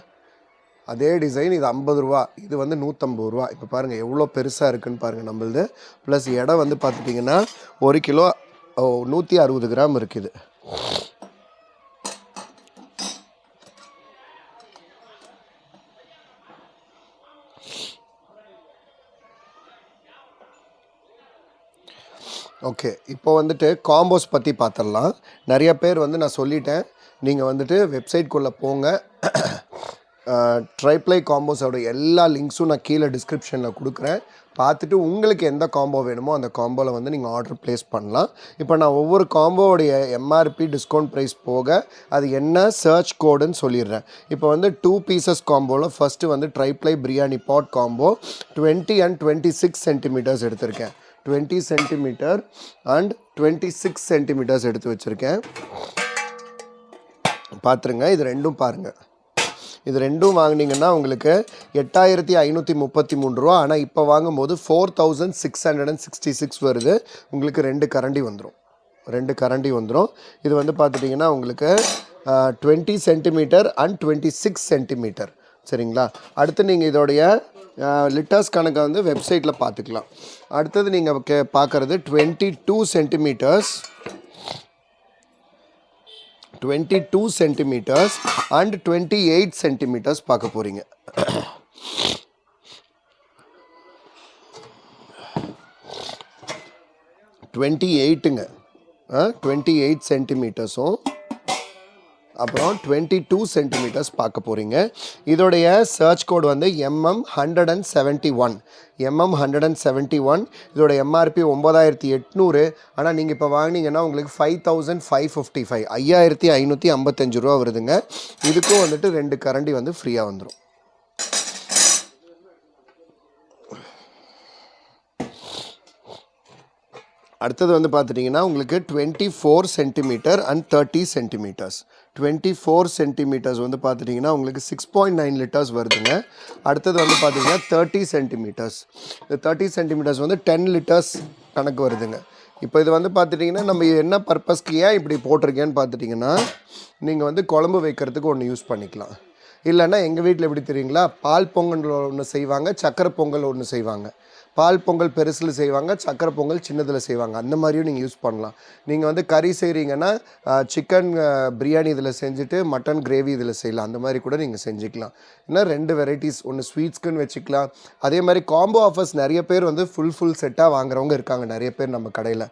அதே டிசைன். இது 50 ரூபா, இது வந்து 150 ரூபா. இப்போ பாருங்கள் எவ்வளோ பெருசாக இருக்குதுன்னு பாருங்கள் நம்மளது. ப்ளஸ் எடை வந்து பார்த்துட்டிங்கன்னா 1 கிலோ 160 கிராம் இருக்குது. ஓகே, இப்போ வந்துட்டு காம்போஸ் பற்றி பார்த்துடலாம். நிறைய பேர் வந்து நான் சொல்லிட்டேன், நீங்கள் வந்துட்டு வெப்சைட்குள்ளே போங்க. ட்ரைப்ளை காம்போஸோட எல்லா லிங்க்ஸும் நான் கீழே டிஸ்கிரிப்ஷனில் கொடுக்குறேன். பார்த்துட்டு உங்களுக்கு எந்த காம்போ வேணுமோ அந்த காம்போவில் வந்து நீங்கள் ஆர்டர் ப்ளேஸ் பண்ணலாம். இப்போ நான் ஒவ்வொரு காம்போவுடைய எம்ஆர்பி டிஸ்கவுண்ட் ப்ரைஸ் போக அது என்ன சர்ச் கோடுன்னு சொல்லிடுறேன். இப்போ வந்து 2 பீசஸ் காம்போவில் ஃபஸ்ட்டு வந்து triply biryani pot combo 20 and 26 centimetres எடுத்திருக்கேன். 20 சென்டிமீட்டர் அண்ட் 26 சென்டிமீட்டர்ஸ் எடுத்து வச்சுருக்கேன். பார்த்துருங்க, இது ரெண்டும் பாருங்கள். இது ரெண்டும் வாங்கினீங்கன்னா உங்களுக்கு 8533 ரூபா. ஆனால் இப்போ வாங்கும்போது 4666 வருது. உங்களுக்கு 2 கரண்டி வந்துடும். இது வந்து பார்த்துட்டிங்கன்னா உங்களுக்கு 20 சென்டிமீட்டர் அண்ட் 26 சென்டிமீட்டர். சரிங்களா, அடுத்து நீங்கள் இதோடைய லிட்டர்ஸ் கணக்கை வந்து வெப்சைட்டில் பார்த்துக்கலாம். அடுத்தது நீங்கள் பார்க்குறது 22 சென்டிமீட்டர்ஸ் அண்ட் 28 சென்டிமீட்டர்ஸ் பார்க்க போகிறீங்க. 28 சென்டிமீட்டர்ஸும் அப்புறம் 22 சென்டிமீட்டர்ஸ் பார்க்க போகிறீங்க. இதோடைய சர்ச் கோட் வந்து MM171. இதோட எம்ஆர்பி 9800. ஆனால் நீங்கள் இப்போ வாங்கினீங்கன்னா உங்களுக்கு 5555 5555 ரூபா வருதுங்க. இதுக்கும் வந்துட்டு 2 கரண்டி வந்து ஃப்ரீயாக வந்துடும். அடுத்தது வந்து பார்த்துட்டிங்கன்னா உங்களுக்கு 24 சென்டிமீட்டர் அண்ட் 30 சென்டிமீட்டர்ஸ். 24 சென்டிமீட்டர்ஸ் வந்து பார்த்துட்டிங்கன்னா உங்களுக்கு 6.9 லிட்டர்ஸ் வருதுங்க. அடுத்தது வந்து பார்த்திங்கன்னா 30 சென்டிமீட்டர்ஸ். இந்த 30 சென்டிமீட்டர்ஸ் வந்து 10 லிட்டர்ஸ் கணக்கு வருதுங்க. இப்போ இது வந்து பார்த்துட்டிங்கன்னா நம்ம என்ன பர்பஸ்க்கு ஏன் இப்படி போட்டிருக்கேன்னு பார்த்துட்டிங்கன்னா நீங்கள் வந்து குழம்பு வைக்கிறதுக்கு ஒன்று யூஸ் பண்ணிக்கலாம். இல்லைன்னா எங்கள் வீட்டில் எப்படி தெரியுங்களா, பால் பொங்கல் ஒன்று செய்வாங்க, சக்கரை பொங்கல் ஒன்று செய்வாங்க. பால் பொங்கல் பெருசில் செய்வாங்க, சக்கரை பொங்கல் சின்னதில் செய்வாங்க. அந்த மாதிரியும் நீங்கள் யூஸ் பண்ணலாம். நீங்கள் வந்து கறி செய்கிறீங்கன்னா சிக்கன் பிரியாணி இதில் செஞ்சுட்டு மட்டன் கிரேவி இதில் செய்யலாம். அந்த மாதிரி கூட நீங்கள் செஞ்சுக்கலாம். ஏன்னா 2 வெரைட்டிஸ், ஒன்று ஸ்வீட்ஸ்க்குன்னு வச்சுக்கலாம். அதே மாதிரி காம்போ ஆஃபர்ஸ் நிறைய பேர் வந்து ஃபுல் செட்டாக வாங்குறவங்க இருக்காங்க நிறைய பேர் நம்ம கடையில்.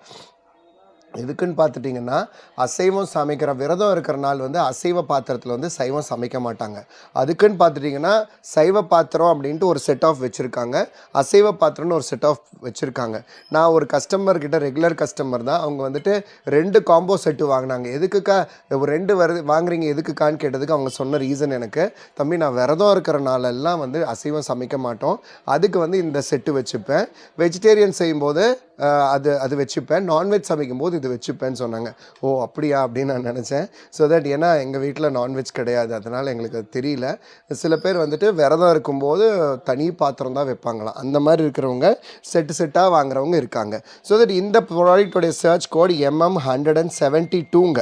எதுக்குன்னு பார்த்துட்டிங்கன்னா அசைவம் சமைக்கிற விரதம் இருக்கிற நாள் வந்து அசைவ பாத்திரத்தில் வந்து சைவம் சமைக்க மாட்டாங்க. அதுக்குன்னு பார்த்துட்டிங்கன்னா சைவ பாத்திரம் அப்படின்ட்டு ஒரு செட் ஆஃப் வச்சுருக்காங்க, அசைவ பாத்திரம்னு ஒரு செட் ஆஃப் வச்சுருக்காங்க. நான் ஒரு கஸ்டமர்கிட்ட ரெகுலர் கஸ்டமர் தான், அவங்க வந்துட்டு 2 காம்போ செட்டு வாங்கினாங்க. எதுக்குக்கா 2 வாங்குறீங்க எதுக்குக்கான்னு கேட்டதுக்கு அவங்க சொன்ன ரீசன் எனக்கு, தம்பி நான் விரதம் இருக்கிற நாளெல்லாம் வந்து அசைவம் சமைக்க மாட்டோம், அதுக்கு வந்து இந்த செட்டு வச்சுப்பேன், வெஜிடேரியன் செய்யும்போது அது வச்சுப்பேன், நான்வெஜ் சமைக்கும்போது இது வச்சுப்பேன்னு சொன்னாங்க. ஓ அப்படியா அப்படின்னு நான் நினச்சேன். ஸோ தட் ஏன்னா எங்கள் வீட்டில் நான்வெஜ் கிடையாது, அதனால் எங்களுக்கு அது தெரியல. சில பேர் வந்துட்டு விரதம் இருக்கும்போது தனி பாத்திரம் தான் வைப்பாங்களாம். அந்த மாதிரி இருக்கிறவங்க செட்டாக வாங்குறவங்க இருக்காங்க. ஸோ தட் இந்த ப்ராடக்டோடைய சர்ச் கோட் MM172ங்க.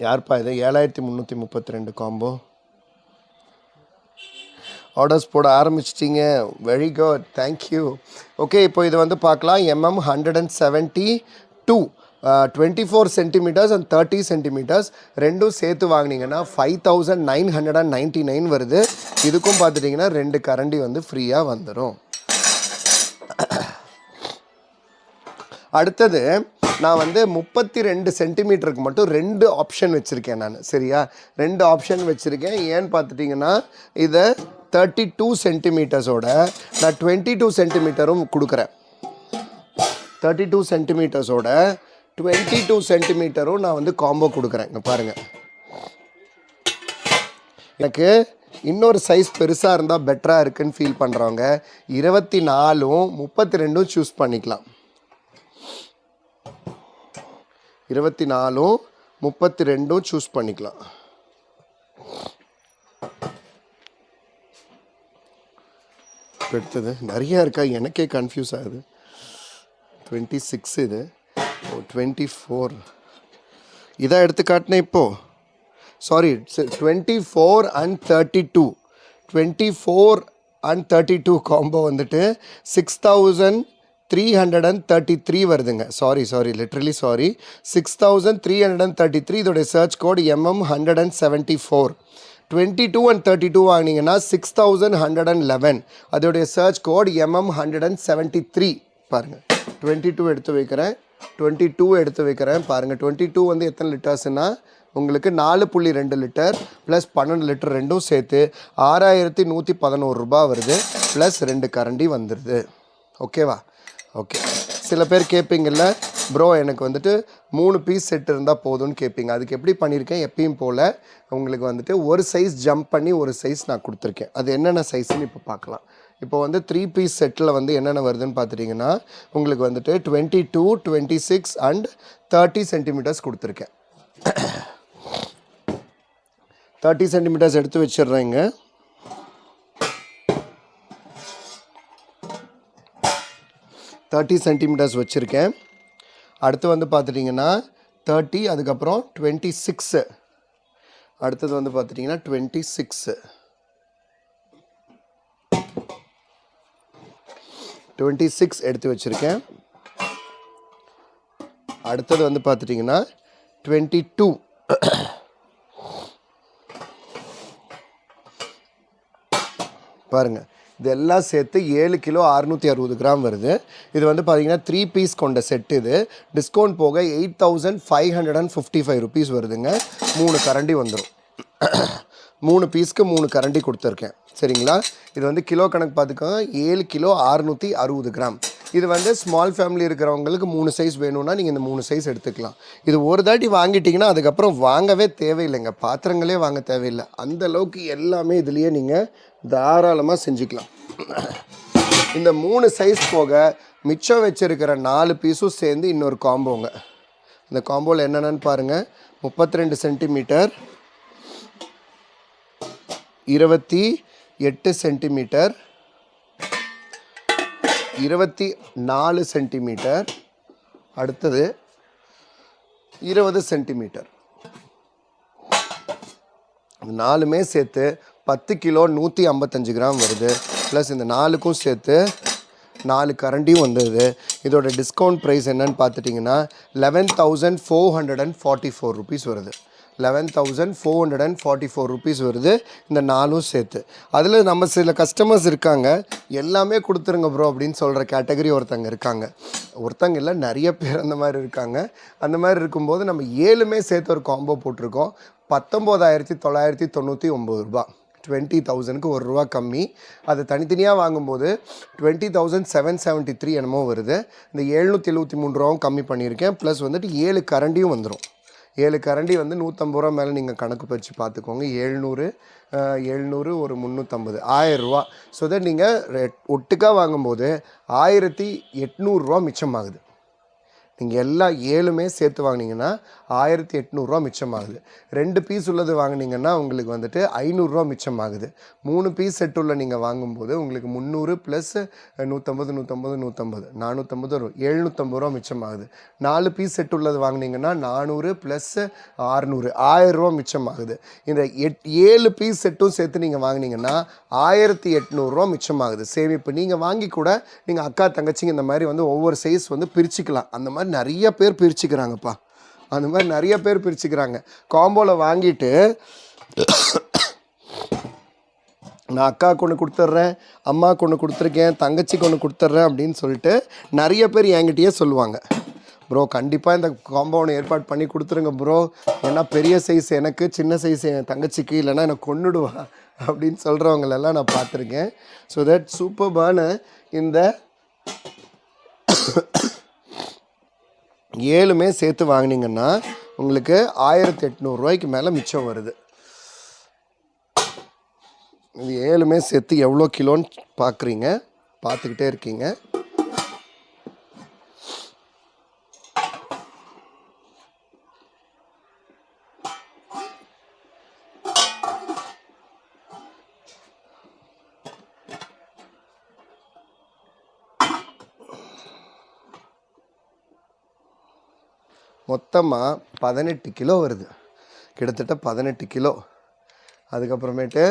யார்ப்பா இது 7332 காம்போ ஆர்டர்ஸ் போட ஆரம்பிச்சிட்டிங்க. Very good, thank you. ஓகே, இப்போ இது வந்து பார்க்கலாம். MM172 24 சென்டிமீட்டர்ஸ் அண்ட் 30 சென்டிமீட்டர்ஸ் ரெண்டும் சேர்த்து வாங்கினீங்கன்னா 5999 வருது. இதுக்கும் பார்த்துட்டிங்கன்னா 2 கரண்டி வந்து ஃப்ரீயாக வந்துடும். அடுத்தது நான் வந்து 32 சென்டிமீட்டருக்கு மட்டும் 2 ஆப்ஷன் வச்சுருக்கேன் நான். சரியா, 2 ஆப்ஷன் வச்சுருக்கேன். ஏன்னு பார்த்துட்டிங்கன்னா இதை 32 சென்டிமீட்டர்ஸோட நான் 22 சென்டிமீட்டரும் கொடுக்குறேன். 32 சென்டிமீட்டர்ஸோட 22 சென்டிமீட்டரும் நான் வந்து காம்போ கொடுக்குறேன். இங்கே பாருங்கள், எனக்கு இன்னொரு சைஸ் பெருசாக இருந்தால் பெட்டராக இருக்குன்னு ஃபீல் பண்ணுறவங்க 24ம் 32ம் சூஸ் பண்ணிக்கலாம். 24ம் 32ம் சூஸ் பண்ணிக்கலாம். எடுத்தது நிறையா இருக்கா, எனக்கே கன்ஃபியூஸ் ஆகுது. 26 இது, 24 இதான் எடுத்து காட்டினேன் இப்போது. சாரி, 24 and 32 24 and 32 காம்போ வந்துட்டு 6333 வருதுங்க. Sorry literally sorry, 6333. இதோடைய சர்ச் கோட் MM174. 22 and 32 வாங்கினீங்கன்னா 6111. அதோடைய சர்ச் கோட் MM173. பாருங்கள், 22 எடுத்து வைக்கிறேன். பாருங்கள், 22 வந்து எத்தனை லிட்டர்ஸ்னா உங்களுக்கு 4.2 லிட்டர் ப்ளஸ் 12 லிட்டர் ரெண்டும் சேர்த்து 6111 ரூபா வருது. ப்ளஸ் 2 கரண்டி வந்துடுது. ஓகேவா? ஓகே. சில பேர் கேட்பீங்கள்ல, ப்ரோ எனக்கு வந்துட்டு 3 பீஸ் செட் இருந்தால் போதும்னு கேட்பீங்க. அதுக்கு எப்படி பண்ணியிருக்கேன், எப்பயும் போல் உங்களுக்கு வந்துட்டு ஒரு சைஸ் ஜம்ப் பண்ணி ஒரு சைஸ் நான் கொடுத்துருக்கேன். அது என்னென்ன சைஸ்ன்னு இப்போ பார்க்கலாம். இப்போ வந்து 3 பீஸ் செட்டில் வந்து என்னென்ன வருதுன்னு பார்த்துட்டிங்கன்னா உங்களுக்கு வந்துட்டு 22, 26 அண்ட் 30 சென்டிமீட்டர்ஸ் கொடுத்துருக்கேன். 30 சென்டிமீட்டர்ஸ் எடுத்து வச்சிடுறேங்க. சென்டிமீட்டர்ஸ் வச்சுருக்கேன். அடுத்து வந்து பார்த்துட்டிங்கன்னா 30, அதுக்கப்புறம் 26, அடுத்தது வந்து பார்த்துட்டிங்கன்னா 26 எடுத்து வச்சுருக்கேன். அடுத்தது வந்து பார்த்துட்டிங்கன்னா 22. பாருங்கள், இதெல்லாம் சேர்த்து 7 கிலோ 660 கிராம் வருது. இது வந்து பார்த்தீங்கன்னா 3 பீஸ் கொண்ட செட்டு. இது டிஸ்கவுண்ட் போக 8555 ருபீஸ் வருதுங்க. 3 கரண்டி வந்துடும். 3 பீஸ்க்கு 3 கரண்டி கொடுத்துருக்கேன். சரிங்களா? இது வந்து கிலோ கணக்கு பார்த்துக்கோங்க, 7 கிலோ 660 கிராம். இது வந்து ஸ்மால் ஃபேமிலி இருக்கிறவங்களுக்கு 3 சைஸ் வேணும்னா நீங்கள் இந்த 3 சைஸ் எடுத்துக்கலாம். இது ஒரு தாட்டி வாங்கிட்டிங்கன்னா அதுக்கப்புறம் வாங்கவே தேவையில்லைங்க, பாத்திரங்களே வாங்க தேவையில்லை. அந்தளவுக்கு எல்லாமே இதுலேயே நீங்கள் தாராளமாக செஞ்சுக்கலாம். இந்த 3 சைஸ் போக மிச்சம் வச்சுருக்கிற 4 பீஸும் சேர்ந்து இன்னொரு காம்போங்க. இந்த காம்போவில் என்னென்னு பாருங்கள். 32 சென்டிமீட்டர், 28 சென்டிமீட்டர், 24 சென்டிமீட்டர், அடுத்தது 20 சென்டிமீட்டர். நாலுமே சேர்த்து 10 கிலோ 155 கிராம் வருது. ப்ளஸ் இந்த 4க்கும் சேர்த்து 4 கரண்டியும் வந்தது. இதோட டிஸ்கவுண்ட் ப்ரைஸ் என்னன்னு பார்த்துட்டிங்கன்னா 11,444 ருபீஸ் வருது. 11,444 ருபீஸ் வருது இந்த 4ம் சேர்த்து. அதில் நம்ம சில கஸ்டமர்ஸ் இருக்காங்க, எல்லாமே கொடுத்துருங்க ப்ரோ அப்படின்னு சொல்கிற கேட்டகரி ஒருத்தங்க இருக்காங்க. ஒருத்தங்க இல்லை, நிறைய பேர் அந்த மாதிரி இருக்காங்க. அந்த மாதிரி இருக்கும்போது நம்ம 7மே சேர்த்து ஒரு காம்போ போட்டிருக்கோம். 19,999 ரூபா. 20,000க்கு ₹1 கம்மி. அது தனித்தனியாக வாங்கும்போது 20,773 என்னமோ வருது. இந்த 773 ரூபாவும் கம்மி பண்ணியிருக்கேன். ப்ளஸ் வந்துட்டு 7 கரண்டியும் வந்துடும். 7 கரண்டி வந்து 150 ரூபா மேலே நீங்கள் கணக்கு பறித்து பார்த்துக்கோங்க. 700 ஒரு 350, ₹1000. ஸோ தட் நீங்கள் ஒட்டுக்காக வாங்கும்போது 1,800 ரூபா மிச்சமாகுது. நீங்கள் எல்லா 7மே சேர்த்து வாங்கினீங்கன்னா 1,800 மிச்சமாகுது. 2 பீஸ் உள்ளது வாங்கினீங்கன்னா உங்களுக்கு வந்துட்டு 500 மிச்சமாகுது. 3 பீஸ் செட் உள்ள நீங்கள் வாங்கும்போது உங்களுக்கு 300 ப்ளஸ் 150 450 வரும். 750 மிச்சமாகுது. 4 பீஸ் செட் உள்ளது வாங்கினீங்கன்னா 400 ப்ளஸ் 600 ₹1000 மிச்சமாகுது. இந்த 7 பீஸ் செட்டும் சேர்த்து நீங்கள் வாங்கினீங்கன்னா 1,800 மிச்சமாகுது சேமிப்பு. நீங்கள் வாங்கி கூட நீங்கள் அக்கா தங்கச்சிங்க இந்த மாதிரி வந்து ஒவ்வொரு சைஸ் வந்து பிரிச்சுக்கலாம். அந்த மாதிரி நிறைய பேர் பிரிச்சுக்கிறாங்கப்பா. அந்த மாதிரி நிறைய பேர் பிரிச்சுக்கிறாங்க. காம்போவில் வாங்கிட்டு நான் அக்காவுக்கு ஒன்று கொடுத்துட்றேன், அம்மாவுக்கு ஒன்று கொடுத்துருக்கேன், தங்கச்சிக்கு ஒன்று கொடுத்துட்றேன் அப்படின்னு சொல்லிட்டு நிறைய பேர் என்கிட்டயே சொல்லுவாங்க, ப்ரோ கண்டிப்பாக இந்த காம்போ ஒன்று ஏற்பாடு பண்ணி கொடுத்துருங்க ப்ரோ, ஏன்னா பெரிய சைஸ் எனக்கு, சின்ன சைஸ் என் தங்கச்சிக்கு, இல்லைன்னா எனக்கு கொன்னுடுவா அப்படின்னு சொல்கிறவங்களெல்லாம் நான் பார்த்துருக்கேன். ஸோ தட் சூப்பர்பான இந்த 7மே சேர்த்து வாங்கினீங்கன்னா உங்களுக்கு 1,800 மேலே மிச்சம் வருது. இது 7மே சேர்த்து எவ்வளோ கிலோன்னு பார்க்குறீங்க, பார்த்துக்கிட்டே இருக்கீங்க. மொத்தமாக 18 கிலோ வருது, கிட்டத்தட்ட 18 கிலோ. அதுக்கப்புறமேட்டு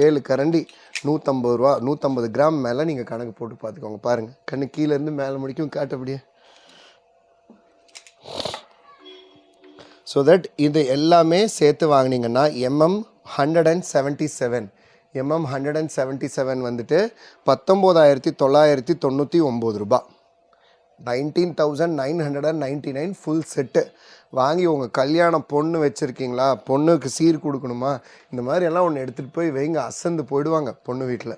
7 கரண்டி 150 ரூபா, 150 கிராம் மேலே நீங்கள் கணக்கு போட்டு பார்த்துக்கோங்க. பாருங்கள், கண்ணு கீழேருந்து மேலே முடிக்கும் காட்டப்படியே. ஸோ தட் இது எல்லாமே சேர்த்து வாங்கினீங்கன்னா MM177 வந்துட்டு 19,999 ரூபா. 19,999 ஃபுல் செட்டு வாங்கி உங்கள் கல்யாணம் பொண்ணு வச்சுருக்கீங்களா, பொண்ணுக்கு சீர் கொடுக்கணுமா, இந்த மாதிரி எல்லாம் ஒன்று எடுத்துகிட்டு போய் வைங்க, அசந்து போயிடுவாங்க பொண்ணு வீட்டில்.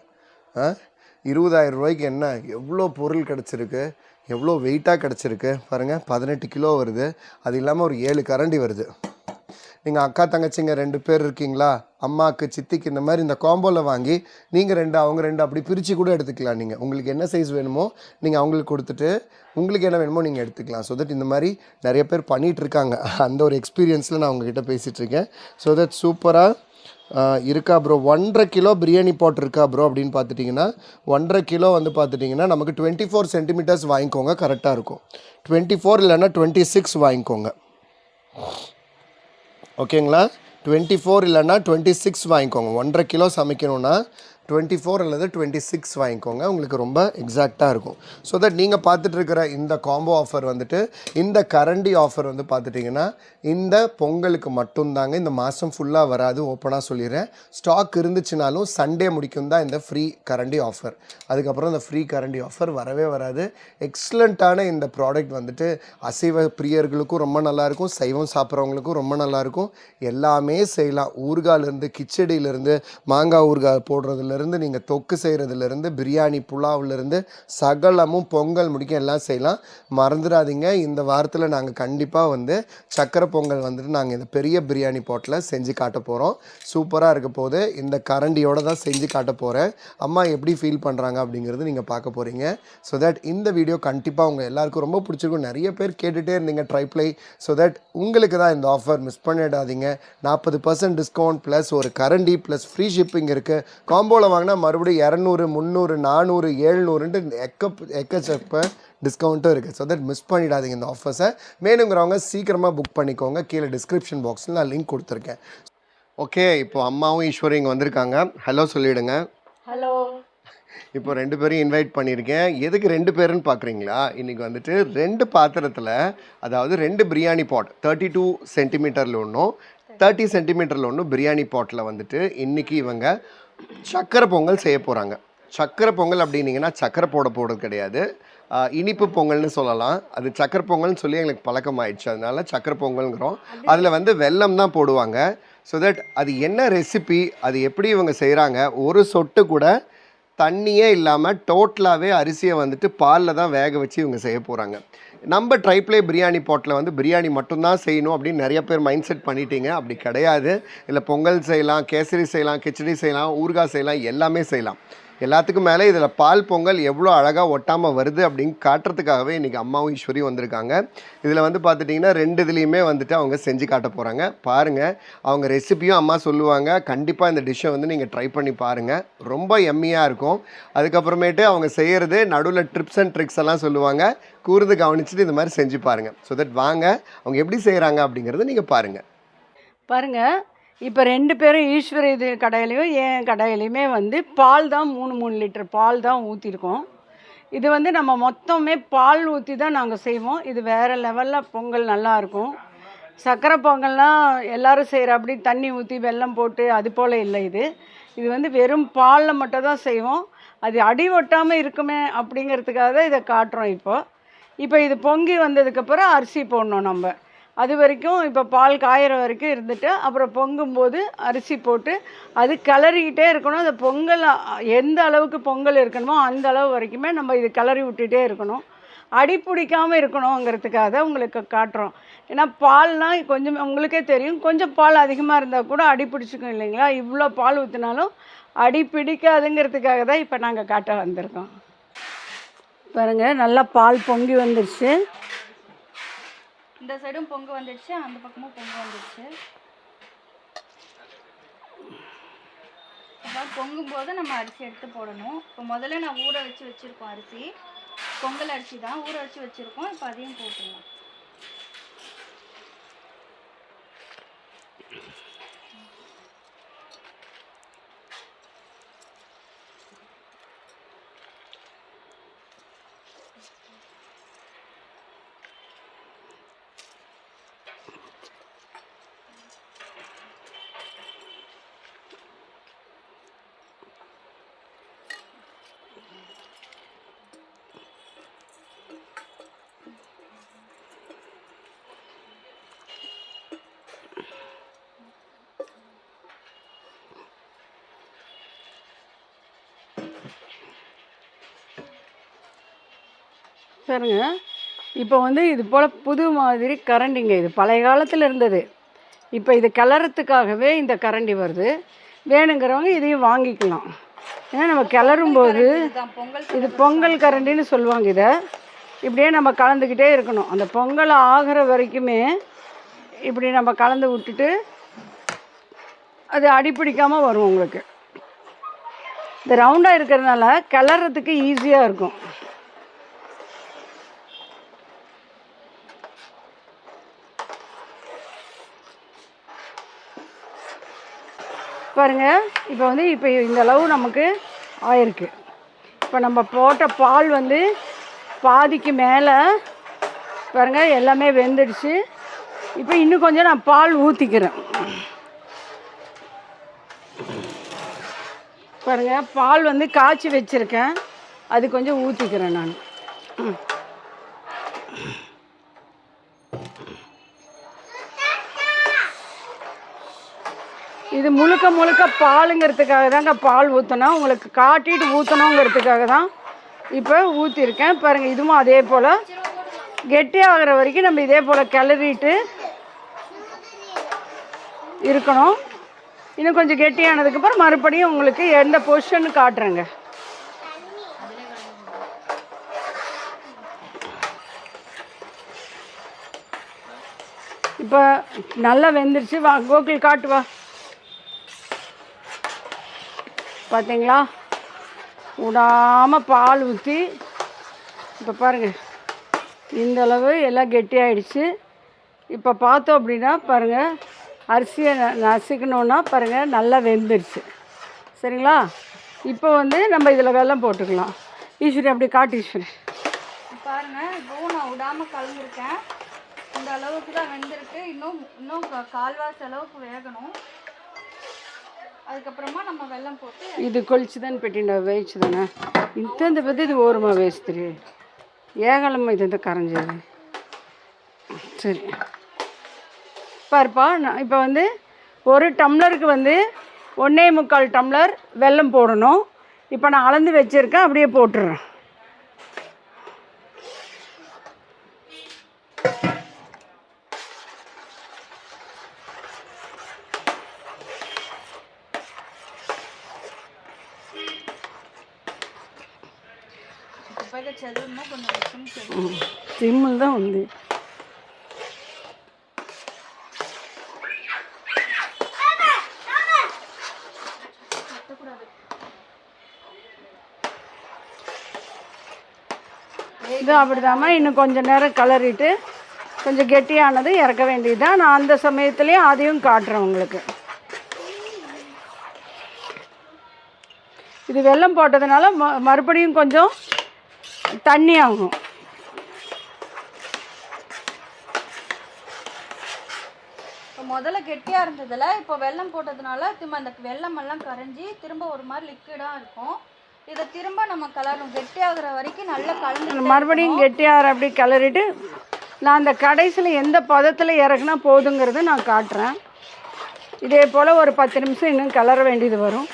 20,000 என்ன எவ்வளோ பொருள் கிடச்சிருக்கு, எவ்வளோ வெயிட்டாக கிடச்சிருக்கு பாருங்கள். 18 கிலோ வருது. அது இல்லாமல் ஒரு 7 கரண்டி வருது. நீங்கள் அக்கா தங்கச்சிங்க 2 பேர் இருக்கீங்களா, அம்மாவுக்கு சித்திக்கு, இந்த மாதிரி இந்த காம்போவில் வாங்கி நீங்கள் 2 அவங்க 2 அப்படி பிரித்து கூட எடுத்துக்கலாம். நீங்கள் உங்களுக்கு என்ன சைஸ் வேணுமோ நீங்கள் அவங்களுக்கு கொடுத்துட்டு உங்களுக்கு என்ன வேணுமோ நீங்கள் எடுத்துக்கலாம். ஸோ தட் இந்த மாதிரி நிறைய பேர் பண்ணிகிட்ருக்காங்க. அந்த ஒரு எக்ஸ்பீரியன்ஸில் நான் உங்ககிட்ட பேசிகிட்ருக்கேன். ஸோ தட் சூப்பராக இருக்கா ப்ரோ. 1.5 கிலோ பிரியாணி பாட் இருக்கா ப்ரோ அப்படின்னு பார்த்துட்டிங்கன்னா 1.5 கிலோ வந்து பார்த்துட்டிங்கன்னா நமக்கு 24 சென்டிமீட்டர்ஸ் வாங்கிக்கோங்க, கரெக்டாக இருக்கும். 24 இல்லைன்னா 26 வாங்கிக்கோங்க, ஓகேங்களா. 24 இல்லைன்னா 26 வாங்கிக்கோங்க. 1.5 கிலோ சமைக்கணுன்னா 24 அல்லது 26 வாங்கிக்கோங்க, உங்களுக்கு ரொம்ப எக்ஸாக்டாக இருக்கும். ஸோ தட் நீங்கள் பார்த்துட்ருக்கிற இந்த காம்போ ஆஃபர் வந்துட்டு, இந்த கரண்டி ஆஃபர் வந்து பார்த்துட்டிங்கன்னா இந்த பொங்கலுக்கு மட்டும்தாங்க, இந்த மாதம் ஃபுல்லாக வராது, ஓப்பனாக சொல்லிடுறேன். ஸ்டாக் இருந்துச்சுனாலும் சண்டே முடிக்கும் தான் இந்த ஃப்ரீ கரண்டி ஆஃபர். அதுக்கப்புறம் இந்த ஃப்ரீ கரண்டி ஆஃபர் வரவே வராது. எக்ஸலண்ட்டான இந்த ப்ராடக்ட் வந்துட்டு அசைவ பிரியர்களுக்கும் ரொம்ப நல்லாயிருக்கும், சைவம் சாப்பிட்றவங்களுக்கும் ரொம்ப நல்லாயிருக்கும். எல்லாமே செய்யலாம். ஊறுகாயிலேருந்து, கிச்சடியிலேருந்து, மாங்காய் ஊறுகாய் போடுறதுலேருந்து, நீங்கள் தொக்கு செய்கிறதுலேருந்து, பிரியாணி புலாவிலேருந்து சகலமும் பொங்கல் முடிக்க எல்லாம் செய்யலாம். மறந்துடாதீங்க, இந்த வாரத்தில் நாங்கள் கண்டிப்பாக வந்து சக்கரை பொங்கல் வந்துட்டு நாங்கள் இந்த பெரிய பிரியாணி பாட்டில் செஞ்சு காட்ட போகிறோம். சூப்பராக இருக்க போது. இந்த கரண்டியோடு தான் செஞ்சு காட்ட போகிறேன். அம்மா எப்படி ஃபீல் பண்ணுறாங்க அப்படிங்கிறது நீங்கள் பார்க்க போகிறீங்க. ஸோ தட் இந்த வீடியோ கண்டிப்பாக உங்கள் எல்லாருக்கும் ரொம்ப பிடிச்சிருக்கும். நிறைய பேர் கேட்டுகிட்டே இருந்தீங்க ட்ரைப்ளை. ஸோ தட் உங்களுக்கு தான் இந்த ஆஃபர், மிஸ் பண்ணிடாதீங்க. 40% டிஸ்கவுண்ட் ப்ளஸ் ஒரு கரண்டி ப்ளஸ் ஃப்ரீ ஷிப்பிங் இருக்குது. காம்போவில் காம்போவில் வாங்கினா மறுபடியும் 200 300 400 700ன்ட்டு எக்கச்சப்ப டிஸ்கவுண்ட்டும் இருக்குது. ஸோ தட் மிஸ் பண்ணிடாதீங்க இந்த ஆஃபர்ஸை. வேணுங்கிறவங்க சீக்கிரமாக புக் பண்ணிக்கோங்க. கீழே டிஸ்கிரிப்ஷன் பாக்ஸில் நான் லிங்க் கொடுத்துருக்கேன். ஓகே, இப்போ அம்மாவும் ஈஸ்வரி இங்கே வந்திருக்காங்க. ஹலோ சொல்லிவிடுங்க. ஹலோ. இப்போ 2 பேரையும் இன்வைட் பண்ணியிருக்கேன். எதுக்கு 2 பேருன்னு பார்க்குறீங்களா? இன்றைக்கி வந்துட்டு 2 பாத்திரத்தில், அதாவது 2 பிரியாணி பாட் 32 சென்டிமீட்டரில் ஒன்றும் 30 சென்டிமீட்டரில் ஒன்றும் பிரியாணி பாட்டில் வந்துட்டு இன்றைக்கி இவங்க சக்கரை பொங்கல் செய்ய போகிறாங்க. சக்கரை பொங்கல் அப்படின்னீங்கன்னா சக்கரை போடுறது கிடையாது, இனிப்பு பொங்கல்னு சொல்லலாம். அது சக்கரை பொங்கல்னு சொல்லி எங்களுக்கு பழக்கமாயிடுச்சு, அதனால சக்கரை பொங்கல்ங்கிறோம். அதில் வந்து வெல்லம் தான் போடுவாங்க. ஸோ தட் அது என்ன ரெசிபி, அது எப்படி இவங்க செய்கிறாங்க, ஒரு சொட்டு கூட தண்ணியே இல்லாமல் டோட்டலாகவே அரிசியை வந்துட்டு பாலில் தான் வேக வச்சு இவங்க செய்ய போகிறாங்க. நம்ம ட்ரைப்ளே பிரியாணி பாட்டில் வந்து பிரியாணி மட்டும்தான் செய்யணும் அப்படின்னு நிறைய பேர் மைண்ட் செட் பண்ணிட்டீங்க. அப்படி கிடையாது. இல்லை பொங்கல் செய்யலாம், கேசரி செய்யலாம், கிச்சடி செய்யலாம், ஊறுகாய் செய்யலாம், எல்லாமே செய்யலாம். எல்லாத்துக்கும் மேலே இதில் பால் பொங்கல் எவ்வளோ அழகாக ஒட்டாமல் வருது அப்படின்னு காட்டுறதுக்காகவே இன்றைக்கி அம்மாவும் ஈஸ்வரியும் வந்திருக்காங்க. இதில் வந்து பார்த்துட்டிங்கன்னா 2 இதுலேயுமே வந்துட்டு அவங்க செஞ்சு காட்ட போகிறாங்க. பாருங்கள், அவங்க ரெசிபியும் அம்மா சொல்லுவாங்க. கண்டிப்பாக இந்த டிஷ்ஷை வந்து நீங்கள் ட்ரை பண்ணி பாருங்கள், ரொம்ப எம்மியாக இருக்கும். அதுக்கப்புறமேட்டு அவங்க செய்கிறது நடுவில் ட்ரிப்ஸ் அண்ட் ட்ரிக்ஸ் எல்லாம் சொல்லுவாங்க. கூர்ந்து கவனிச்சுட்டு இந்த மாதிரி செஞ்சு பாருங்கள். ஸோ தட் வாங்க அவங்க எப்படி செய்கிறாங்க அப்படிங்கிறத நீங்கள் பாருங்கள். இப்போ 2 பேரும் ஈஸ்வரி இது கடையிலையும் என் கடையிலையுமே வந்து பால் தான் 3 லிட்டர் பால் தான் ஊற்றிருக்கோம். இது வந்து நம்ம மொத்தமே பால் ஊற்றி தான் நாங்கள் செய்வோம். இது வேறு லெவலில் பொங்கல் நல்லாயிருக்கும். சக்கரை பொங்கல்னால் எல்லோரும் செய்கிற அப்படி தண்ணி ஊற்றி வெல்லம் போட்டு அது போல் இல்லை. இது வந்து வெறும் பாலில் மட்டும் தான் செய்வோம். அது அடி ஒட்டாமல் இருக்குமே அப்படிங்கிறதுக்காக தான் இதை காட்டுறோம். இப்போ இது பொங்கி வந்ததுக்கப்புறம் அரிசி போடணும் நம்ம. அது வரைக்கும் இப்போ பால் காயிற வரைக்கும் இருந்துட்டு அப்புறம் பொங்கும்போது அரிசி போட்டு அது கிளறிக்கிட்டே இருக்கணும். அந்த பொங்கல் எந்த அளவுக்கு பொங்கல் இருக்கணுமோ அந்த அளவு வரைக்குமே நம்ம இது கிளறி விட்டுகிட்டே இருக்கணும். அடி பிடிக்காமல் இருக்கணுங்கிறதுக்காக தான் உங்களுக்கு காட்டுறோம். ஏன்னா பால்னால் கொஞ்சம் உங்களுக்கே தெரியும், கொஞ்சம் பால் அதிகமாக இருந்தால் கூட அடி பிடிச்சிக்கும் இல்லைங்களா? இவ்வளோ பால் ஊற்றினாலும் அடி பிடிக்காதுங்கிறதுக்காக தான் இப்போ நாங்கள் காட்ட வந்திருக்கோம். பாருங்கள், நல்லா பால் பொங்கி வந்துடுச்சு. இந்த சைடும் பொங்க வந்துடுச்சு, அந்த பக்கமும் பொங்க வந்துடுச்சு. இப்போ பொங்கும்போது நம்ம அரிசி எடுத்து போடணும். இப்போ முதல்ல நான் ஊற வச்சு வச்சுருக்கோம் அரிசி, பொங்கல் அரிசி தான் ஊற வச்சு வச்சுருக்கோம். இப்போ அதையும் போட்டுடலாம். பாருங்க, இப்போ வந்து இது போல் புது மாதிரி கரண்டிங்க. இது பழைய காலத்தில் இருந்தது. இப்போ இது கிளறத்துக்காகவே இந்த கரண்டி வருது. வேணுங்கிறவங்க இதையும் வாங்கிக்கலாம். ஏன்னா நம்ம கிளறும்போது இது பொங்கல் கரண்டின்னு சொல்லுவாங்க. இதை இப்படியே நம்ம கலந்துக்கிட்டே இருக்கணும். அந்த பொங்கல் ஆகிற வரைக்குமே இப்படி நம்ம கலந்து விட்டுட்டு அது அடிப்பிடிக்காமல் வரும். உங்களுக்கு இந்த ரவுண்டாக இருக்கிறதுனால கிளறதுக்கு ஈஸியாக இருக்கும். பாருங்கள், இப்போ வந்து இந்த அளவு நமக்கு ஆயிருக்கு. இப்போ நம்ம போட்ட பால் வந்து பாதிக்கு மேலே பாருங்கள் எல்லாமே வெந்துடுச்சு. இப்போ இன்னும் கொஞ்சம் நான் பால் ஊற்றிக்கிறேன். பாருங்கள், பால் வந்து காய்ச்சி வச்சுருக்கேன், அது கொஞ்சம் ஊற்றிக்கிறேன் நான். இது முழுக்க முழுக்க பாலுங்கிறதுக்காக தாங்க பால் ஊற்றணும், உங்களுக்கு காட்டிட்டு ஊற்றணுங்கிறதுக்காக தான் இப்போ ஊற்றிருக்கேன். பாருங்கள், இதுவும் அதே போல் கெட்டியாகிற வரைக்கும் நம்ம இதே போல் கிளறிட்டு இருக்கணும். இன்னும் கொஞ்சம் கெட்டியானதுக்கப்புறம் மறுபடியும் உங்களுக்கு எந்த பொசிஷன்னு காட்டுறேங்க. இப்போ நல்லா வெந்துருச்சு. வா கோகுல், காட்டுவா. பார்த்தீங்களா, விடாமல் பால் ஊற்றி இப்போ பாருங்கள் இந்த அளவு எல்லாம் கெட்டியாயிடுச்சு. இப்போ பார்த்தோம் அப்படின்னா பாருங்கள், அரிசியை நசுக்கணுன்னா பாருங்கள் நல்லா வெந்துருச்சு. சரிங்களா, இப்போ வந்து நம்ம இதில் வெல்லம் போட்டுக்கலாம். ஈஸ்வரி அப்படி காட்டு ஈஸ்வரி. பாருங்கள், இப்போவும் நான் விடாமல் கலந்துருக்கேன். இந்த அளவுக்கு தான் வெந்திருக்கு. இன்னும் கால்வாசி அளவுக்கு வேகணும். அதுக்கப்புறமா நம்ம வெல்லம் போட்டு இது கொலிச்சுதான் பெட்டிண்ட வேயிச்சுதானே இந்த பற்றி இது ஓரமாக வேஸ்திரி ஏகலமாக இது கரைஞ்சது. சரி பாருப்பா, நான் இப்போ வந்து ஒரு டம்ளருக்கு வந்து 1.25 டம்ளர் வெல்லம் போடணும். இப்போ நான் அளந்து வச்சுருக்கேன், அப்படியே போட்டுடுறேன். கொஞ்சம் சிம்மில் தான் வந்து இது அப்படிதாம்மா. இன்னும் கொஞ்சம் நேரம் கலரிட்டு கொஞ்சம் கெட்டியானது இறக்க வேண்டியதுதான். நான் அந்த சமயத்துலேயும் அதையும் காட்டுறேன் உங்களுக்கு. இது வெல்லம் போட்டதுனால மறுபடியும் கொஞ்சம் தண்ணி ஆகும். இப்போ முதல்ல கெட்டியாக இருந்ததில் இப்போ வெல்லம் போட்டதுனால திரும்ப அந்த வெல்லம் எல்லாம் கரைஞ்சி திரும்ப ஒரு மாதிரி லிக்விடாக இருக்கும். இதை திரும்ப நம்ம கலரணும். கெட்டியாகிற வரைக்கும் நல்லா கலந்து மறுபடியும் கெட்டியாகிற அப்படி கிளறிட்டு நான் அந்த கடைசியில் எந்த பதத்தில் இறக்குனா போதுங்கிறத நான் காட்டுறேன். இதே போல் ஒரு 10 நிமிஷம் இன்னும் கிளற வேண்டியது வரும்.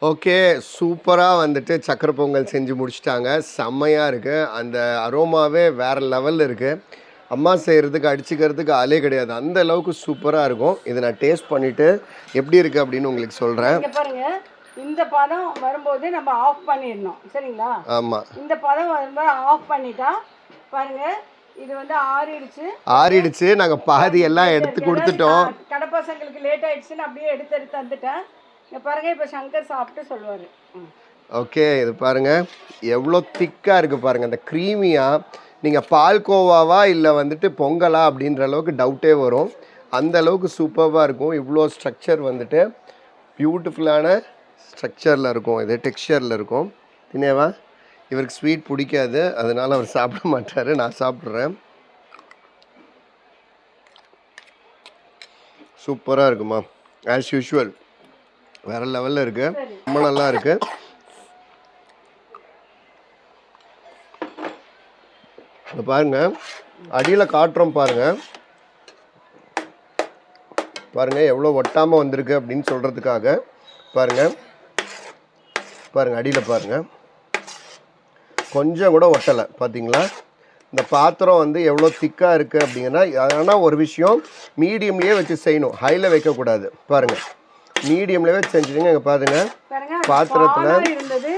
ஓகே, சூப்பராக வந்துட்டு சக்கரை பொங்கல் செஞ்சு முடிச்சிட்டாங்க. செம்மையாக இருக்குது. அந்த அரோமாவே வேறு லெவலில் இருக்குது. அம்மா செய்கிறதுக்கு அடிச்சுக்கிறதுக்கு ஆளே கிடையாது. அந்த அளவுக்கு சூப்பராக இருக்கும். இதை நான் டேஸ்ட் பண்ணிவிட்டு எப்படி இருக்குது அப்படின்னு உங்களுக்கு சொல்கிறேன். இங்கே பாருங்கள், இந்த பதம் வரும்போது நம்ம ஆஃப் பண்ணிடணும். சரிங்களா? ஆமாம், இந்த பதம் வரும்போது ஆஃப் பண்ணிட்டா பாருங்கள், இது வந்து ஆறிடுச்சு. நாங்கள் பாதி எல்லாம் எடுத்து கொடுத்துட்டோம். கடை பசங்களுக்கு லேட் ஆகிடுச்சுன்னு அப்படியே எடுத்து வந்துட்டேன். இங்கே பாருங்கள், இப்போ சங்கர் சாப்பிட்டு சொல்லுவார். ஓகே, இது பாருங்கள் எவ்வளோ திக்காக இருக்குது பாருங்கள். அந்த க்ரீமியாக நீங்கள் பால்கோவாவா இல்லை வந்துட்டு பொங்கலா அப்படின்ற அளவுக்கு டவுட்டே வரும். அந்த அளவுக்கு சூப்பராக இருக்கும். இவ்வளோ ஸ்ட்ரக்சர் வந்துட்டு பியூட்டிஃபுல்லான ஸ்ட்ரக்சரில் இருக்கும். இது டெக்ஸ்சரில் இருக்கும். தினேவா இவருக்கு ஸ்வீட் பிடிக்காது, அதனால் அவர் சாப்பிட மாட்டார். நான் சாப்பிட்றேன். சூப்பராக இருக்குமா, ஆஸ் யூஷுவல் வேறு லெவலில் இருக்குது. ரொம்ப நல்லா இருக்குது. இப்போ பாருங்கள், அடியில் காட்டுறோம் பாருங்கள். பாருங்கள் எவ்வளோ ஒட்டாமல் வந்திருக்கு அப்படின்னு சொல்கிறதுக்காக. பாருங்கள் பாருங்கள், அடியில் பாருங்கள் கொஞ்சம் கூட ஒட்டலை. பார்த்தீங்களா? இந்த பாத்திரம் வந்து எவ்வளோ திக்காக இருக்குது அப்படிங்கன்னா, ஆனால் ஒரு விஷயம் மீடியம்லேயே வச்சு செய்யணும், ஹையில் வைக்கக்கூடாது. பாருங்கள், மீடியம்லேயே வச்சு செஞ்சுருங்க. இங்கே பாருங்கள் பாத்திரத்தில் இருந்தது.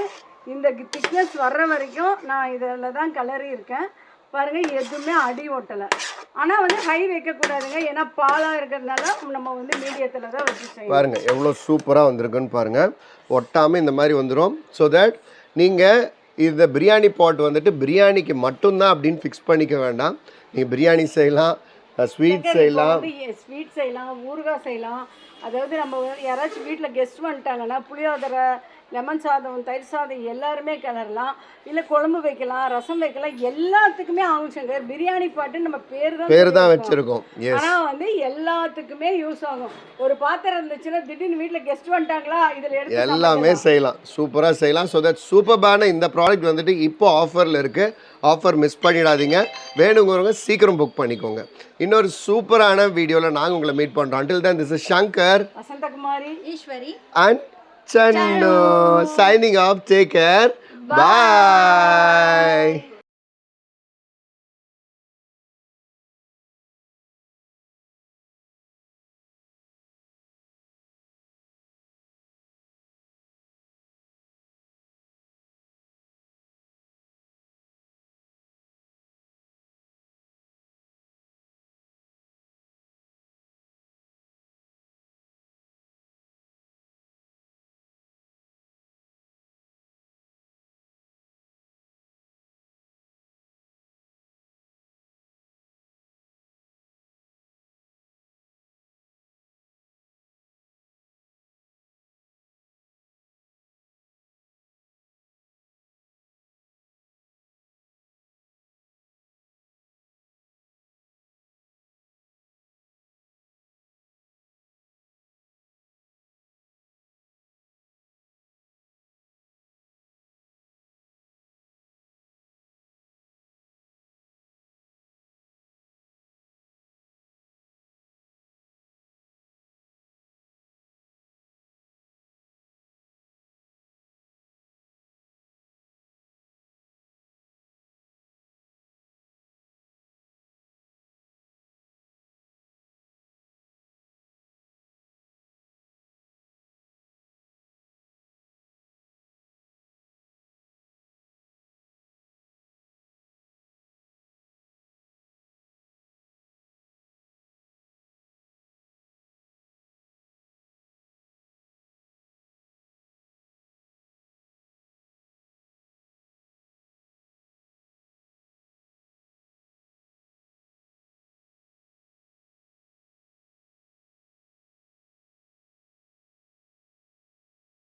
இந்த திக்னஸ் வர்ற வரைக்கும் நான் இதில் தான் கலரி இருக்கேன். பாருங்கள், எதுவுமே அடி ஒட்டலை. ஆனால் வந்து ஹை வைக்கக்கூடாதுங்க, ஏன்னா பாலாக இருக்கிறதுனால நம்ம வந்து மீடியத்தில் தான் வச்சு செய்யணும். பாருங்கள் எவ்வளோ சூப்பராக வந்திருக்குன்னு பாருங்கள். ஒட்டாமல் இந்த மாதிரி வந்துடும். ஸோ தட் நீங்கள் இந்த பிரியாணி பாட் வந்துட்டு பிரியாணிக்கு மட்டும்தான் அப்படின்னு ஃபிக்ஸ் பண்ணிக்க வேண்டாம். நீங்கள் பிரியாணி செய்யலாம், ஸ்வீட் செய்யலாம், ஊறுகாய் செய்யலாம். அதாவது நம்ம யாராச்சும் வீட்டில் கெஸ்ட் வந்துட்டாங்கன்னா புளியோதரை, லெமன் சாதம், தயிர் சாதம் எல்லாருமே கிளறலாம். இல்லை குழம்பு வைக்கலாம், ரசம் வைக்கலாம், எல்லாத்துக்குமே ஆகும். சங்கர் பிரியாணி பாட்டு நம்ம பேர் தான் வச்சுருக்கோம். ஆனால் வந்து எல்லாத்துக்குமே யூஸ் ஆகும். ஒரு பாத்திரம் இருந்துச்சுன்னா திடீர்னு வீட்டில் கெஸ்ட் வந்துட்டாங்களா, இதில் எடுத்து எல்லாமே செய்யலாம், சூப்பராக செய்யலாம். ஸோ தட் சூப்பர்பான இந்த ப்ராடக்ட் வந்துட்டு இப்போ ஆஃபரில் இருக்குது. ஆஃபர் மிஸ் பண்ணிடாதீங்க. வேணுங்கிறவங்க சீக்கிரம் புக் பண்ணிக்கோங்க. இன்னொரு சூப்பரான வீடியோவில் நாங்கள் உங்களை மீட் பண்ணுறோம். Until then, this is Shankar, Vasanthakumari, Eswari and Chandu signing off. Take care. Bye.